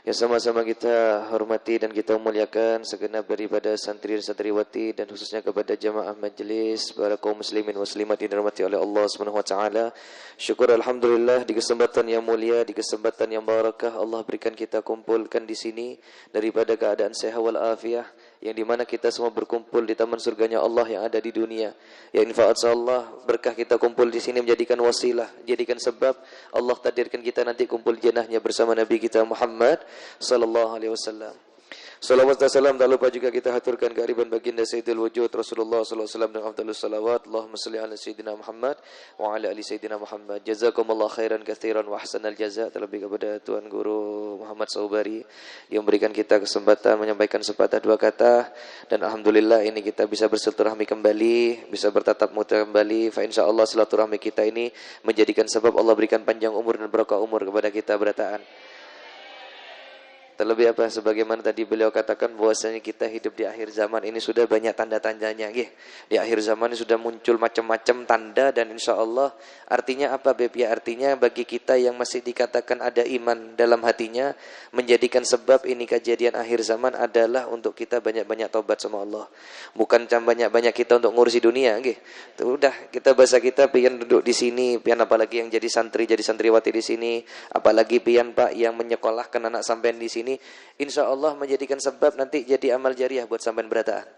Yang sama-sama kita hormati dan kita muliakan segenap daripada santri dan santriwati, dan khususnya kepada jamaah majlis, para kaum muslimin muslimat yang dirahmati oleh Allah Subhanahu wa taala. Syukur alhamdulillah di kesempatan yang mulia, di kesempatan yang barakah, Allah berikan kita kumpulkan di sini daripada keadaan sehat wal afiah, yang dimana kita semua berkumpul di taman surganya Allah yang ada di dunia. Ya insyaallah berkah kita kumpul di sini menjadikan wasilah, jadikan sebab Allah takdirkan kita nanti kumpul jannahnya bersama Nabi kita Muhammad sallallahu alaihi wasallam. Salawat dan salam tak lupa juga kita haturkan kehadiran baginda Sayyidul Wujud Rasulullah sallallahu alaihi wasallam dengan afdalus salawat. Allahumma salli ala Sayyidina Muhammad wa ala ali Sayyidina Muhammad. Jazakumullah khairan katsiran wa ahsanal jazaa. Terlebih kepada Tuan Guru Muhammad Saubari yang memberikan kita kesempatan menyampaikan sepatah dua kata, dan alhamdulillah ini kita bisa bersilaturahmi kembali, bisa bertatap muka kembali. Fa insyaallah silaturahmi kita ini menjadikan sebab Allah berikan panjang umur dan berkah umur kepada kita berataan. Terlebih apa? Sebagaimana tadi beliau katakan bahwasanya kita hidup di akhir zaman ini sudah banyak tanda-tandanya. Di akhir zaman ini sudah muncul macam-macam tanda dan insya Allah artinya apa Beb? Ya artinya bagi kita yang masih dikatakan ada iman dalam hatinya, menjadikan sebab ini kejadian akhir zaman adalah untuk kita banyak-banyak taubat sama Allah. Bukan banyak-banyak kita untuk ngurusi dunia. Udah kita bahasa kita pian duduk di sini, pian apalagi yang jadi santri, jadi santriwati di sini, apalagi pian Pak yang menyekolahkan anak sampean di sini. Insya Allah menjadikan sebab nanti jadi amal jariah buat sampean berataan.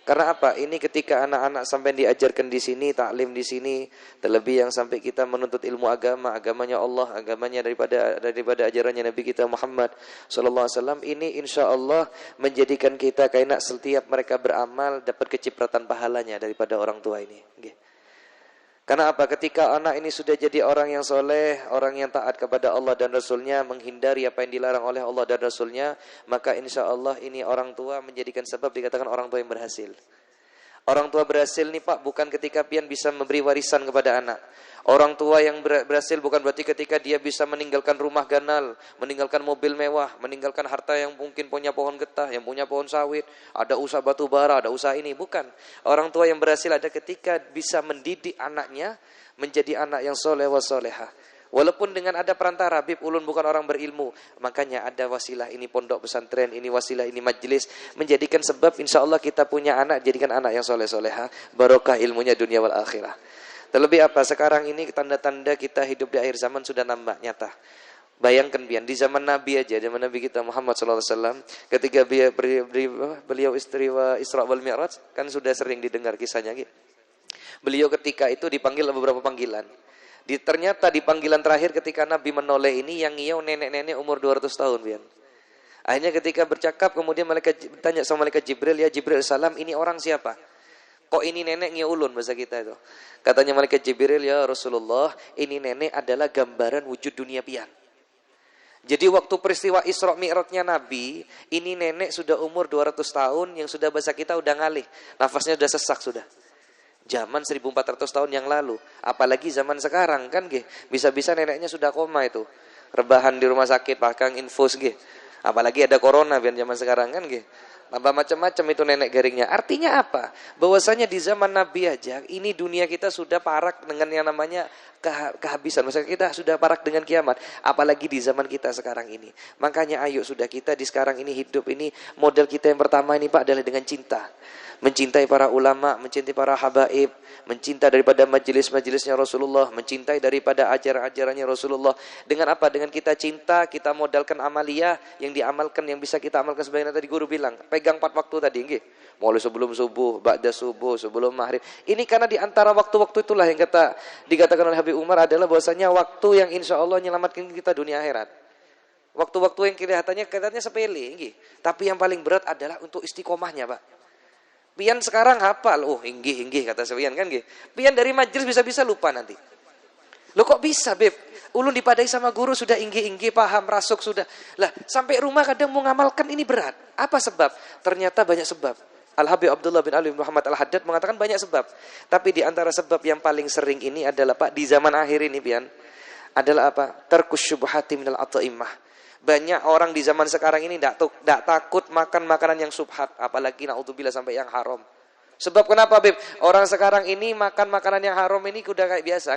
Karena apa? Ini ketika anak-anak sampean diajarkan di sini, taklim di sini, terlebih yang sampai kita menuntut ilmu agama, agamanya Allah, agamanya daripada ajarannya Nabi kita Muhammad sallallahu alaihi wasallam, ini insya Allah menjadikan kita kayak setiap mereka beramal dapat kecipratan pahalanya daripada orang tua ini. Karena apa? Ketika anak ini sudah jadi orang yang soleh, orang yang taat kepada Allah dan Rasulnya, menghindari apa yang dilarang oleh Allah dan Rasulnya, maka insya Allah ini orang tua menjadikan sebab dikatakan orang tua yang berhasil. Orang tua berhasil nih Pak, bukan ketika pian bisa memberi warisan kepada anak. Orang tua yang berhasil bukan berarti ketika dia bisa meninggalkan rumah ganal, meninggalkan mobil mewah, meninggalkan harta yang mungkin punya pohon getah, yang punya pohon sawit, ada usaha batu bara, ada usaha ini. Bukan. Orang tua yang berhasil ada ketika bisa mendidik anaknya menjadi anak yang soleh wa solehah. Walaupun dengan ada perantara, Bib ulun bukan orang berilmu, makanya ada wasilah ini pondok pesantren, ini wasilah ini majlis, menjadikan sebab insya Allah kita punya anak, jadikan anak yang soleh soleha, barokah ilmunya dunia wal akhirah. Terlebih apa? Sekarang ini tanda-tanda kita hidup di akhir zaman sudah nampak nyata. Bayangkan Bian, di zaman Nabi aja, zaman Nabi kita Muhammad SAW, ketika beliau istiwa Isra wal Mi'raj, kan sudah sering didengar kisahnya gitu. Beliau ketika itu dipanggil beberapa panggilan. Ternyata di panggilan terakhir ketika Nabi menoleh ini yang ngiyau nenek-nenek umur 200 tahun Bian. Akhirnya ketika bercakap kemudian malaikat tanya sama malaikat Jibril, ya Jibril salam, ini orang siapa? Kok ini nenek ngiyau ulun bahasa kita itu. Katanya malaikat Jibril, ya Rasulullah, ini nenek adalah gambaran wujud dunia pian. Jadi waktu peristiwa Isra Mi'rajnya Nabi, ini nenek sudah umur 200 tahun yang sudah bahasa kita udah ngalih. Nafasnya sudah sesak sudah. Zaman 1400 tahun yang lalu, apalagi zaman sekarang kan bisa-bisa neneknya sudah koma itu. Rebahan di rumah sakit, bahkan infus apalagi ada corona biar zaman sekarang kan tambah macam-macam itu nenek garingnya. Artinya apa? Bahwasanya di zaman Nabi aja ini dunia kita sudah parak dengan yang namanya kehabisan. Maksudnya kita sudah parak dengan kiamat. Apalagi di zaman kita sekarang ini. Makanya ayo sudah kita di sekarang ini hidup ini model kita yang pertama ini Pak adalah dengan cinta. Mencintai para ulama, mencintai para habaib, mencintai daripada majelis-majelisnya Rasulullah, mencintai daripada ajaran-ajarannya Rasulullah. Dengan apa? Dengan kita cinta, kita modalkan amalia yang diamalkan, yang bisa kita amalkan sebagaimana tadi guru bilang. Pegang 4 waktu tadi, mulai sebelum subuh, ba'da subuh, sebelum maghrib. Ini karena di antara waktu-waktu itulah yang dikatakan oleh Habib Umar adalah bahwasanya waktu yang insya Allah menyelamatkan kita dunia akhirat. Waktu-waktu yang kelihatannya sepele, tapi yang paling berat adalah untuk istiqomahnya, Pak. Pian sekarang hafal, inggih kata Pian kan Pian dari majelis bisa-bisa lupa nanti. Lo kok bisa, Beb? Ulun dipadai sama guru sudah inggih paham, rasuk sudah. Lah, sampai rumah kadang mau ngamalkan ini berat. Apa sebab? Ternyata banyak sebab. Al-Habib Abdullah bin Ali bin Muhammad Al-Haddad mengatakan banyak sebab. Tapi di antara sebab yang paling sering ini adalah Pak di zaman akhir ini Pian adalah apa? Tarkus syubhati minal at'imah. Banyak orang di zaman sekarang ini tidak takut makan makanan yang subhat, apalagi naudzubillah sampai yang haram. Sebab kenapa, Beb? Orang sekarang ini makan makanan yang haram ini udah kayak biasa,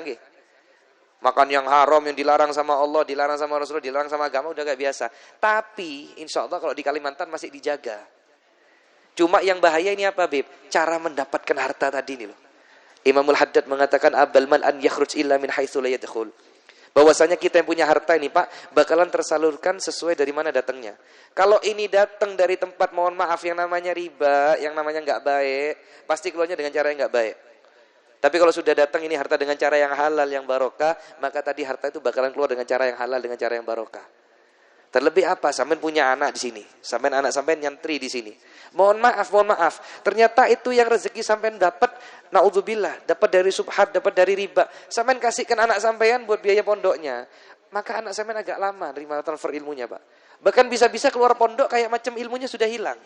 Makan yang haram yang dilarang sama Allah, dilarang sama Rasulullah, dilarang sama agama udah kayak biasa. Tapi insya Allah kalau di Kalimantan masih dijaga. Cuma yang bahaya ini apa, Beb? Cara mendapatkan harta tadi ini loh. Imamul Haddad mengatakan abal mal an yakhruj illa min haitsu la yadkhul. Bahwasanya kita yang punya harta ini Pak bakalan tersalurkan sesuai dari mana datangnya. Kalau ini datang dari tempat mohon maaf yang namanya riba, yang namanya nggak baik, pasti keluarnya dengan cara yang nggak baik. Tapi kalau sudah datang ini harta dengan cara yang halal, yang barokah, maka tadi harta itu bakalan keluar dengan cara yang halal, dengan cara yang barokah. Terlebih apa? Sampean punya anak di sini, sampean anak sampean nyantri di sini. Mohon maaf. Ternyata itu yang rezeki sampean dapat, naudzubillah, dapat dari subhat, dapat dari riba. Sampean kasihkan anak sampean buat biaya pondoknya, maka anak sampean agak lama nerima transfer ilmunya, Pak. Bahkan bisa-bisa keluar pondok kayak macam ilmunya sudah hilang.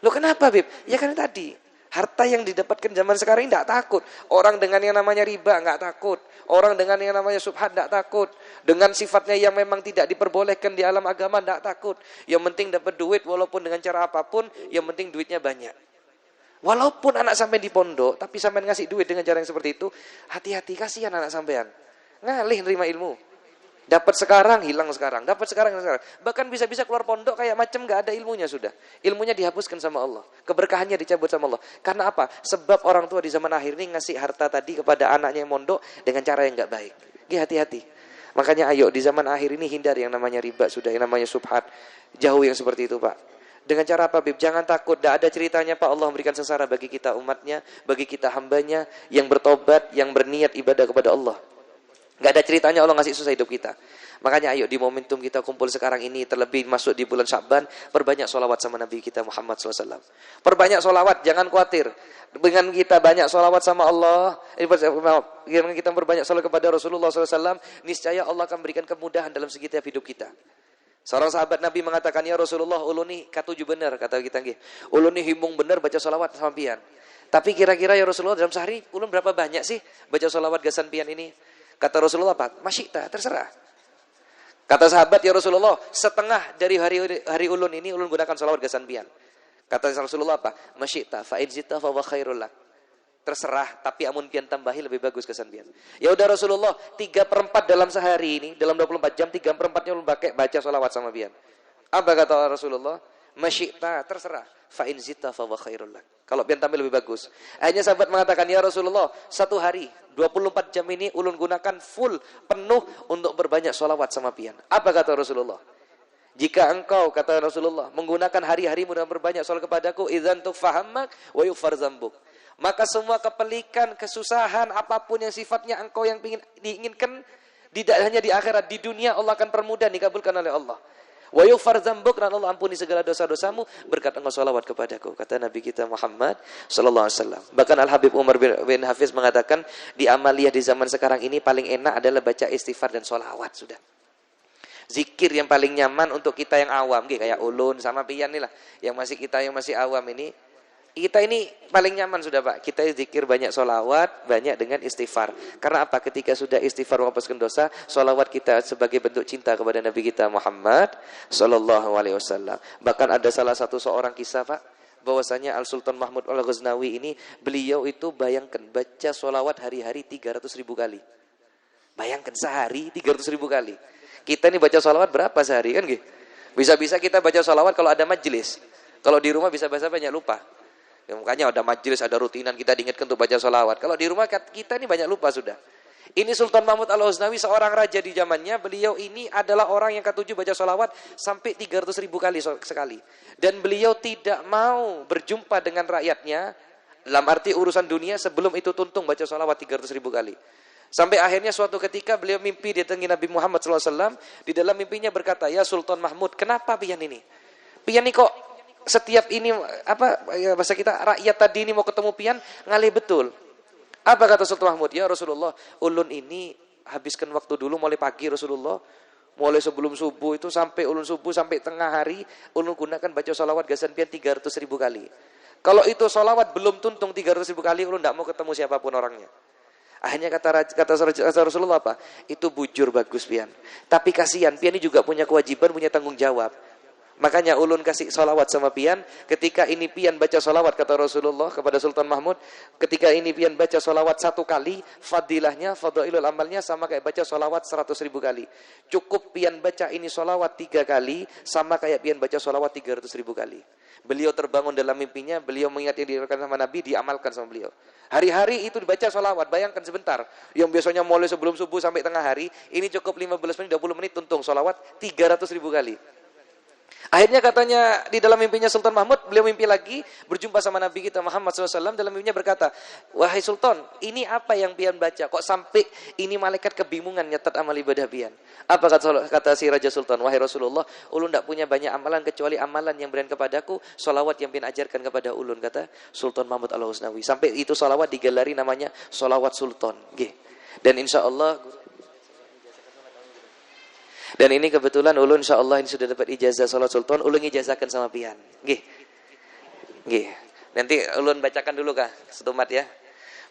Loh kenapa, Beb? Ya karena tadi Harta yang didapatkan zaman sekarang ini tidak takut. Orang dengan yang namanya riba nggak takut. Orang dengan yang namanya subhat tidak takut. Dengan sifatnya yang memang tidak diperbolehkan di alam agama tidak takut. Yang penting dapat duit walaupun dengan cara apapun, yang penting duitnya banyak. Walaupun anak sampai di pondok, tapi sampai ngasih duit dengan cara yang seperti itu, hati-hati, kasihan anak sampean. Ngalih nerima ilmu. Dapat sekarang, hilang sekarang. Dapat sekarang, hilang sekarang. Bahkan bisa-bisa keluar pondok kayak macam gak ada ilmunya sudah. Ilmunya dihapuskan sama Allah. Keberkahannya dicabut sama Allah. Karena apa? Sebab orang tua di zaman akhir ini ngasih harta tadi kepada anaknya yang mondok dengan cara yang gak baik. Hati-hati. Makanya ayo di zaman akhir ini hindari yang namanya riba sudah, yang namanya subhat. Jauh yang seperti itu, Pak. Dengan cara apa, Bib? Jangan takut. Tidak ada ceritanya, Pak. Allah memberikan sengsara bagi kita umatnya, bagi kita hambanya, yang bertobat, yang berniat ibadah kepada Allah. Gak ada ceritanya Allah ngasih susah hidup kita. Makanya ayo di momentum kita kumpul sekarang ini, terlebih masuk di bulan Sya'ban, perbanyak sholawat sama Nabi kita Muhammad SAW. Perbanyak sholawat, jangan khawatir. Dengan kita banyak sholawat sama Allah, dengan kita berbanyak sholawat kepada Rasulullah SAW, niscaya Allah akan berikan kemudahan dalam segi hidup kita. Seorang sahabat Nabi mengatakan, ya Rasulullah, ulun ni katuju benar, kata kita. Ulun ni himbung benar baca sholawat sama pian. Tapi kira-kira ya Rasulullah, dalam sehari ulun berapa banyak sih baca sholawat gasan pian ini? Kata Rasulullah, apa? Masyita, terserah. Kata sahabat, ya Rasulullah, setengah dari hari ulun ini, ulun gunakan sholawat gasan pian. Kata Rasulullah, apa? Masyita, fa'in zita fa wa khairul lak. Terserah, tapi amun pian tambahi lebih bagus gasan pian. Ya udah Rasulullah, 3/4 dalam sehari ini, dalam 24 jam, 3/4-nya ulun pakai baca sholawat sama pian. Apa kata Rasulullah? Masyita, terserah. Fa'in zita fa wa khairul lak. Kalau pian tambah lebih bagus. Akhirnya sahabat mengatakan, ya Rasulullah, satu hari 24 jam ini ulun gunakan full, penuh untuk berbanyak sholawat sama pian. Apa kata Rasulullah? Jika engkau, kata Rasulullah, menggunakan hari-harimu dan berbanyak sholawat kepadaku, idzan tufahammak wa yughfar dzambuk. Maka semua kepelikan, kesusahan, apapun yang sifatnya engkau yang diinginkan, tidak hanya di akhirat, di dunia Allah akan permudah, dikabulkan oleh Allah. Wa yughfar dzambuk, dan Allah ampuni segala dosa-dosamu berkat engkau sholawat kepadaku, kata Nabi kita Muhammad sallallahu alaihi wasallam. Bahkan Al-Habib Umar bin Hafiz mengatakan, di amaliyah di zaman sekarang ini paling enak adalah baca istighfar dan sholawat sudah. Zikir yang paling nyaman untuk kita yang awam, kayak ulun sama pian nih lah, yang masih awam ini. Kita ini paling nyaman sudah, Pak. Kita zikir banyak sholawat, banyak dengan istighfar. Karena apa? Ketika sudah istighfar menghapuskan dosa, sholawat kita sebagai bentuk cinta kepada Nabi kita Muhammad sallallahu alaihi wasallam. Bahkan ada salah satu seorang kisah, Pak, bahwasanya Al-Sultan Mahmud Al-Ghaznawi ini, beliau itu bayangkan baca sholawat hari-hari 300.000 kali. Bayangkan sehari 300.000 kali. Kita ini baca sholawat berapa sehari kan gitu? Bisa-bisa kita baca sholawat kalau ada majelis. Kalau di rumah bisa-bisa banyak lupa. Ya, makanya ada majelis, ada rutinan, kita diingatkan untuk baca sholawat. Kalau di rumah kita ini banyak lupa sudah. Ini Sultan Mahmud Al-Ghaznawi, seorang raja di zamannya. Beliau ini adalah orang yang ketujuh baca sholawat sampai 300.000 kali sekali. Dan beliau tidak mau berjumpa dengan rakyatnya, dalam arti urusan dunia, sebelum itu tuntung baca sholawat 300.000 kali. Sampai akhirnya suatu ketika beliau mimpi didatangi Nabi Muhammad SAW. Di dalam mimpinya berkata, ya Sultan Mahmud, kenapa pian ini? Pian ini kok setiap ini, bahasa kita, rakyat tadi ini mau ketemu pian, ngalih betul. Apa kata Sultan Mahmud? Ya Rasulullah, ulun ini habiskan waktu dulu mulai pagi Rasulullah. Mulai sebelum subuh itu sampai ulun subuh, sampai tengah hari, ulun gunakan baca sholawat gasan pian 300.000 kali. Kalau itu sholawat belum tuntung 300.000 kali, ulun tidak mau ketemu siapapun orangnya. Akhirnya kata Rasulullah apa? Itu bujur bagus pian. Tapi kasihan, pian ini juga punya kewajiban, punya tanggung jawab. Makanya ulun kasih sholawat sama pian. Ketika ini pian baca sholawat, kata Rasulullah kepada Sultan Mahmud, ketika ini pian baca sholawat 1 kali, fadilahnya, fadailul amalnya sama kayak baca sholawat 100.000 kali. Cukup pian baca ini sholawat 3 kali, sama kayak pian baca sholawat 300.000 kali. Beliau terbangun dalam mimpinya, beliau mengingat yang dikatakan sama Nabi, diamalkan sama beliau. Hari-hari itu dibaca sholawat, bayangkan sebentar. Yang biasanya mulai sebelum subuh sampai tengah hari, ini cukup 15 menit, 20 menit tuntung sholawat 300.000 kali. Akhirnya katanya di dalam mimpinya Sultan Mahmud, beliau mimpi lagi berjumpa sama Nabi kita Muhammad SAW. Dalam mimpinya berkata, wahai Sultan, ini apa yang pian baca? Kok sampai ini malaikat kebingungan nyatat amal ibadah pian? Apa kata si Raja Sultan? Wahai Rasulullah, ulun tidak punya banyak amalan kecuali amalan yang berikan kepadaku, sholawat yang pian ajarkan kepada ulun, kata Sultan Mahmud Al-Ghaznawi. Sampai itu sholawat digelari namanya sholawat Sultan. Dan insya Allah, dan ini kebetulan ulun insyaallah ini sudah dapat ijazah salat sultan, ulun ijazahkan sama pian. Nggih. Nanti ulun bacakan dulu kah setumat ya.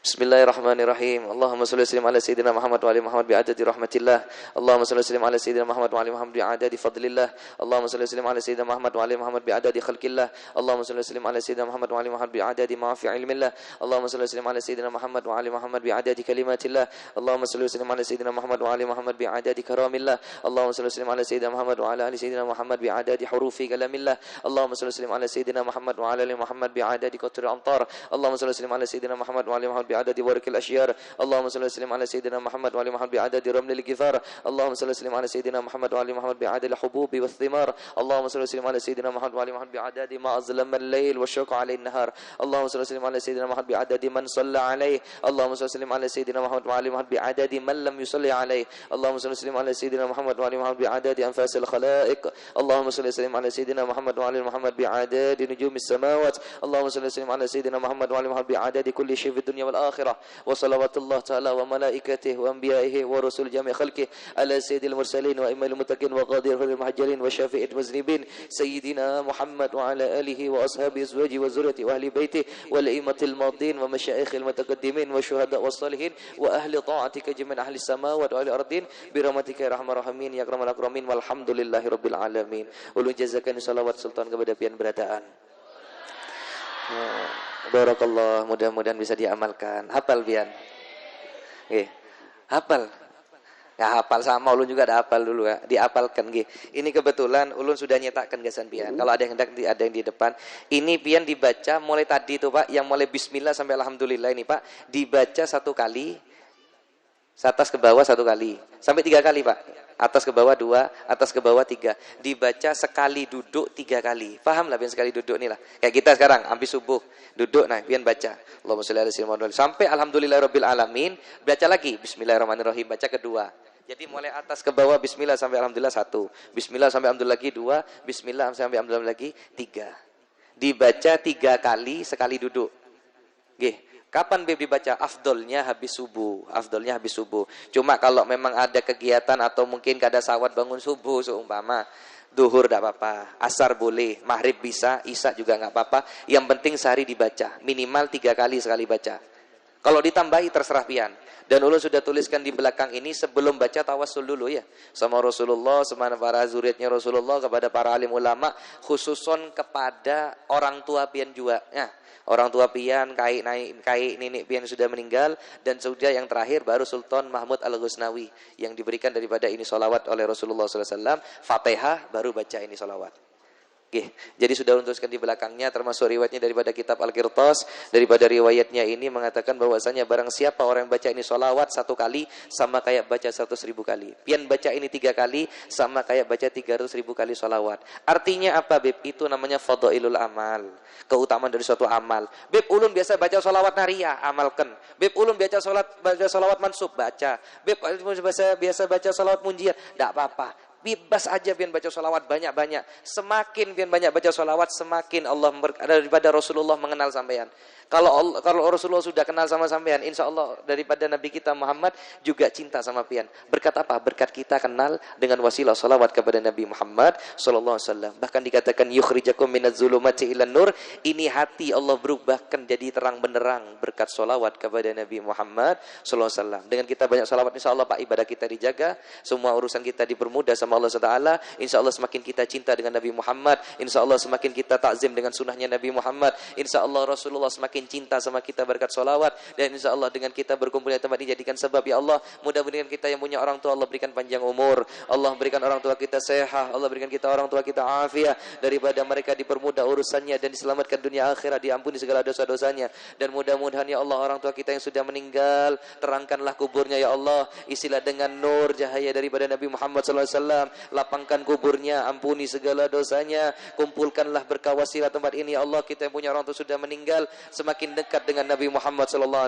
Bismillahirrahmanirrahim. Allahumma shalli wa sallim ala sayyidina Muhammad wa ali Muhammad bi'adadi rahmatillah. Allahumma shalli wa sallim ala sayyidina Muhammad wa ali Muhammad bi'adadi fadlillah. Allahumma shalli wa sallim ala sayyidina Muhammad wa ali Muhammad bi'adadi khalqillah. Allahumma shalli wa sallim ala sayyidina Muhammad wa ali Muhammad bi'adadi ma'afi ilmillah. Allahumma shalli wa sallim ala sayyidina Muhammad wa ali Muhammad bi'adadi kalimatillah. Allahumma shalli wa sallim ala sayyidina Muhammad wa ali Muhammad bi'adadi karamillah. Allahumma shalli wa sallim ala sayyidina Muhammad wa ala ali sayyidina Muhammad bi'adadi hurufi kalamillah. Allahumma shalli wa sallim ala sayyidina Muhammad wa ala ali Muhammad bi'adadi qatri amtar. Allahumma shalli wa sallim ala sayyidina Muhammad wa ali Muhammad بعدد ورق الأشجار. اللهم صل وسلم على سيدنا محمد وعلى محمد بعدد رمل الجفار. اللهم صل وسلم على سيدنا محمد وعلى محمد بعدد الحبوب والثمار. اللهم صل وسلم على سيدنا محمد وعلى محمد بعدد ما أظلم الليل والشوق عليه النهار. اللهم صل وسلم على سيدنا محمد بعدد من صلى عليه. اللهم صل وسلم على سيدنا محمد وعلى محمد بعدد من لم يصلي عليه. اللهم صل وسلم على سيدنا محمد وعلى محمد بعدد أنفاس الخلائق. اللهم صل وسلم على سيدنا محمد وعلى محمد بعدد نجوم السماوات. اللهم صل وسلم على سيدنا محمد وعلى محمد بعدد كل شيء في الدنيا والآخرة. وصلوات الله تعالى وملائكته وأنبيائه ورسل جميع خلقه على سيد المرسلين وإمام المتقين وقاضي المحجلين وشافئ المذنبين سيدنا محمد وعلى آله وأصحابه أزواجه وذريته وأهل بيته والأئمة الماضين ومشايخ المتقدمين والشهداء والصالحين وأهل طاعتك جميع أهل السماوات وأهل الأرضين برحمتك يا أرحم الراحمين يا أكرم الأكرمين والحمد لله رب العالمين. Ulun jazakan salawat sultan kepada pian berataan. Barakallah, mudah-mudahan bisa diamalkan. Hafal pian? Nggih. Hafal. Ya hafal sama ulun juga ada hafal dulu ya, diapalkan nggih. Ini kebetulan ulun sudah nyetakkan gasan pian. Kalau ada yang hendak ada yang di depan. Ini pian dibaca mulai tadi tuh Pak, yang mulai bismillah sampai alhamdulillah ini Pak, dibaca satu kali. Atas ke bawah satu kali. Sampai 3 kali Pak. Atas ke bawah 2, atas ke bawah 3. Dibaca sekali duduk 3 kali. Paham lah pian sekali duduk nih lah. Kayak kita sekarang habis subuh duduk nah pian baca. Allahumma shalli ala sayyidina Muhammad sampai alhamdulillahirabbil alamin, baca lagi bismillahirrahmanirrahim, baca kedua. Jadi mulai atas ke bawah bismillah sampai alhamdulillah 1. Bismillah sampai alhamdulillah lagi 2, bismillah sampai alhamdulillah lagi 3. Dibaca 3 kali sekali duduk. Nggih. Kapan Beb dibaca? Afdolnya habis subuh. Afdolnya habis subuh. Cuma kalau memang ada kegiatan atau mungkin kada sawat bangun subuh seumpama, duhur tidak apa-apa, asar boleh, maghrib bisa, isya juga nggak apa-apa. Yang penting sehari dibaca, minimal 3 kali sekali baca. Kalau ditambahi terserah pian. Dan ulun sudah tuliskan di belakang ini sebelum baca tawassul dulu ya. Sama Rasulullah, sama para zuriatnya Rasulullah, kepada para alim ulama, khususon kepada orang tua pian juga. Ya. Orang tua pian, kai nenek pian sudah meninggal, dan sudah yang terakhir baru Sultan Mahmud Al-Ghuznawi yang diberikan daripada ini solawat oleh Rasulullah SAW. Fatihah baru baca ini solawat. Oke, jadi sudah untukkan di belakangnya termasuk riwayatnya daripada kitab Al-Qirtas. Daripada riwayatnya ini mengatakan bahwasanya barang siapa orang yang baca ini solawat 1 kali sama kayak baca 100.000 kali. Pian baca ini 3 kali sama kayak baca 300.000 kali solawat. Artinya apa Beb? Itu namanya fadhailul amal, keutamaan dari suatu amal. Beb ulun biasa baca solawat naria, amalkan. Beb ulun baca solawat mansub, baca. Beb biasa baca solawat munjiat, tidak apa-apa. Bebas aja pian baca solawat banyak-banyak. Semakin pian banyak baca solawat, semakin Allah daripada Rasulullah mengenal sampean. Kalau Rasulullah sudah kenal sama sampean, insya Allah daripada Nabi kita Muhammad juga cinta sama pian. Berkat apa? Berkat kita kenal dengan wasilah solawat kepada Nabi Muhammad sallallahu alaihi wasallam. Bahkan dikatakan yukhrijakum minaz zulumati ilan nur. Ini hati Allah berubahkan jadi terang benderang berkat solawat kepada Nabi Muhammad sallallahu alaihi wasallam. Dengan kita banyak solawat, insya Allah Pak, ibadah kita dijaga, semua urusan kita dipermudah sama Allah SWT. Insya Allah semakin kita cinta dengan Nabi Muhammad, insya Allah semakin kita takzim dengan sunnahnya Nabi Muhammad, insya Allah Rasulullah semakin cinta sama kita berkat solawat. Dan insya Allah dengan kita berkumpul di tempat ini jadikan sebab ya Allah, mudah-mudahan kita yang punya orang tua Allah berikan panjang umur, Allah berikan orang tua kita sehat, Allah berikan kita orang tua kita afiat, daripada mereka dipermudah urusannya dan diselamatkan dunia akhirat, diampuni segala dosa-dosanya. Dan mudah-mudahan ya Allah orang tua kita yang sudah meninggal, terangkanlah kuburnya ya Allah, isilah dengan nur cahaya daripada Nabi Muhammad SAW, lapangkan kuburnya, ampuni segala dosanya, kumpulkanlah berkah wasilah tempat ini ya Allah. Kita yang punya orang tua sudah meninggal semakin dekat dengan Nabi Muhammad SAW,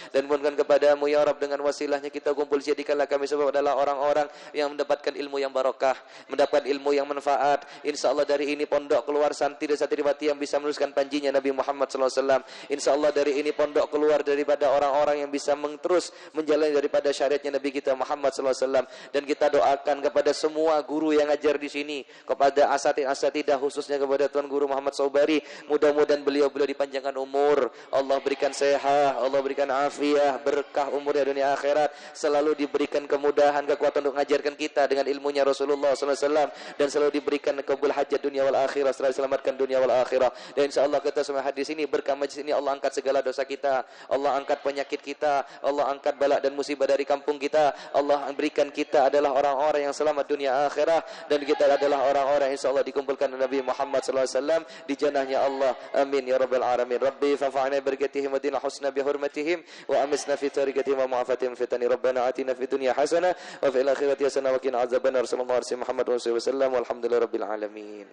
dan mohonkan kepadamu ya Rabb, dengan wasilahnya kita kumpul, jadikanlah kami sebab adalah orang-orang yang mendapatkan ilmu yang barakah, mendapatkan ilmu yang manfaat. Insya Allah dari ini pondok keluar santri dan santriwati yang bisa meneruskan panjinya Nabi Muhammad SAW. Insya Allah dari ini pondok keluar daripada orang-orang yang bisa terus menjalani daripada syariatnya Nabi kita Muhammad SAW. Dan kita doakan kepada semua guru yang ngajar di sini, kepada asatidah khususnya kepada Tuan Guru Muhammad Saubari. Mudah-mudahan beliau dipanjangkan umur, Allah berikan sehat, Allah berikan afiah, berkah umurnya dunia akhirat, selalu diberikan kemudahan, kekuatan untuk mengajarkan kita dengan ilmunya Rasulullah SAW, dan selalu diberikan kabul hajat dunia wal akhirah, selalu diselamatkan dunia wal akhirah. Dan insyaallah kita semua hadir di sini, berkah majlis ini Allah angkat segala dosa kita, Allah angkat penyakit kita, Allah angkat bala dan musibah dari kampung kita, Allah berikan kita adalah orang-orang yang selamat dunia akhirat, dan kita adalah orang-orang insyaallah dikumpulkan Nabi Muhammad sallallahu alaihi wasallam di jannahnya Allah. Amin ya rabbal alamin. Rabbi fa'fa'na bi barakatihim wa dinil husna bi hurmatihim wa amisna fi tariqatihim wa mu'afatihim fitani. Rabbana atina fid dunya hasanah wa fil akhirati hasanah wa qina adzabannar. Sallallahu alaihi Muhammad wa sallam walhamdulillahi rabbil alamin.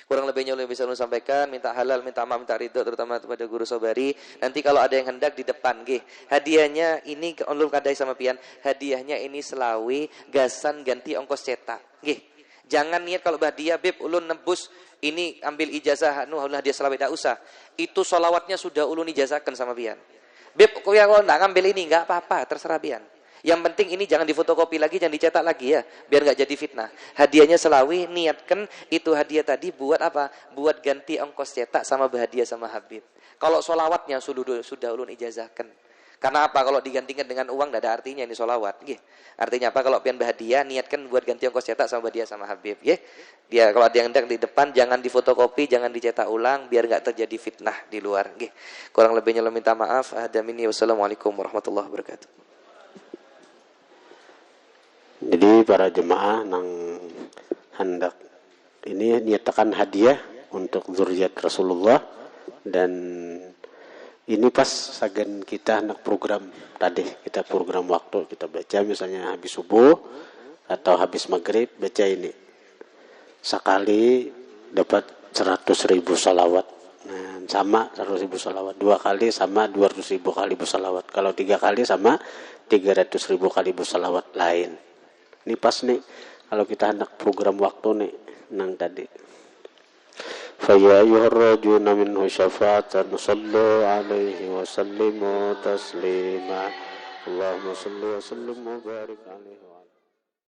Kurang lebihnya ulun bisa ulun sampaikan, minta halal, minta maaf, minta ridho terutama kepada Guru Sobari. Nanti kalau ada yang hendak di depan nggih. Hadiahnya ini ulun kadai sama pian, hadiahnya ini selawi gasan ganti ongkos cetak. Nggih. Jangan niat kalau hadiah beb ulun nebus ini ambil ijazah ulun hadiah selawi tidak usah. Itu sholawatnya sudah ulun ijazahkan sama pian. Beb kok yang enggak ngambil ini enggak apa-apa, terserah pian. Yang penting ini jangan difotokopi lagi, jangan dicetak lagi ya, biar nggak jadi fitnah. Hadiahnya selawi, niatkan itu hadiah tadi buat apa? Buat ganti ongkos cetak sama berhadiah sama Habib. Kalau solawatnya sudah ulun ijazahkan. Karena apa? Kalau digantikan dengan uang tidak ada artinya ini solawat. Gih. Artinya apa? Kalau pian berhadiah, niatkan buat ganti ongkos cetak sama berhadiah sama Habib. Gih. Dia kalau ada yang hendak di depan, jangan difotokopi, jangan dicetak ulang, biar nggak terjadi fitnah di luar. Gih. Kurang lebihnya lo minta maaf. Hadamini wassalamualaikum warahmatullahi wabarakatuh. Jadi para jemaah nang hendak ini nyatakan hadiah untuk zuriat Rasulullah, dan ini pas sagan kita hendak program tadi, kita program waktu kita baca misalnya habis subuh atau habis maghrib baca ini sekali dapat 100.000 salawat. Nah, sama 100.000 salawat, 2 kali sama 200.000 kali bersalawat, kalau 3 kali sama 300.000 kali bersalawat lain. Ini pas nih kalau kita hendak program waktu nih nang tadi. Fa ya ayyuharrajuna minhu syafa'atan sallu alaihi wa sallimu taslima. Allahumma salli wa sallim wa barik alaihi.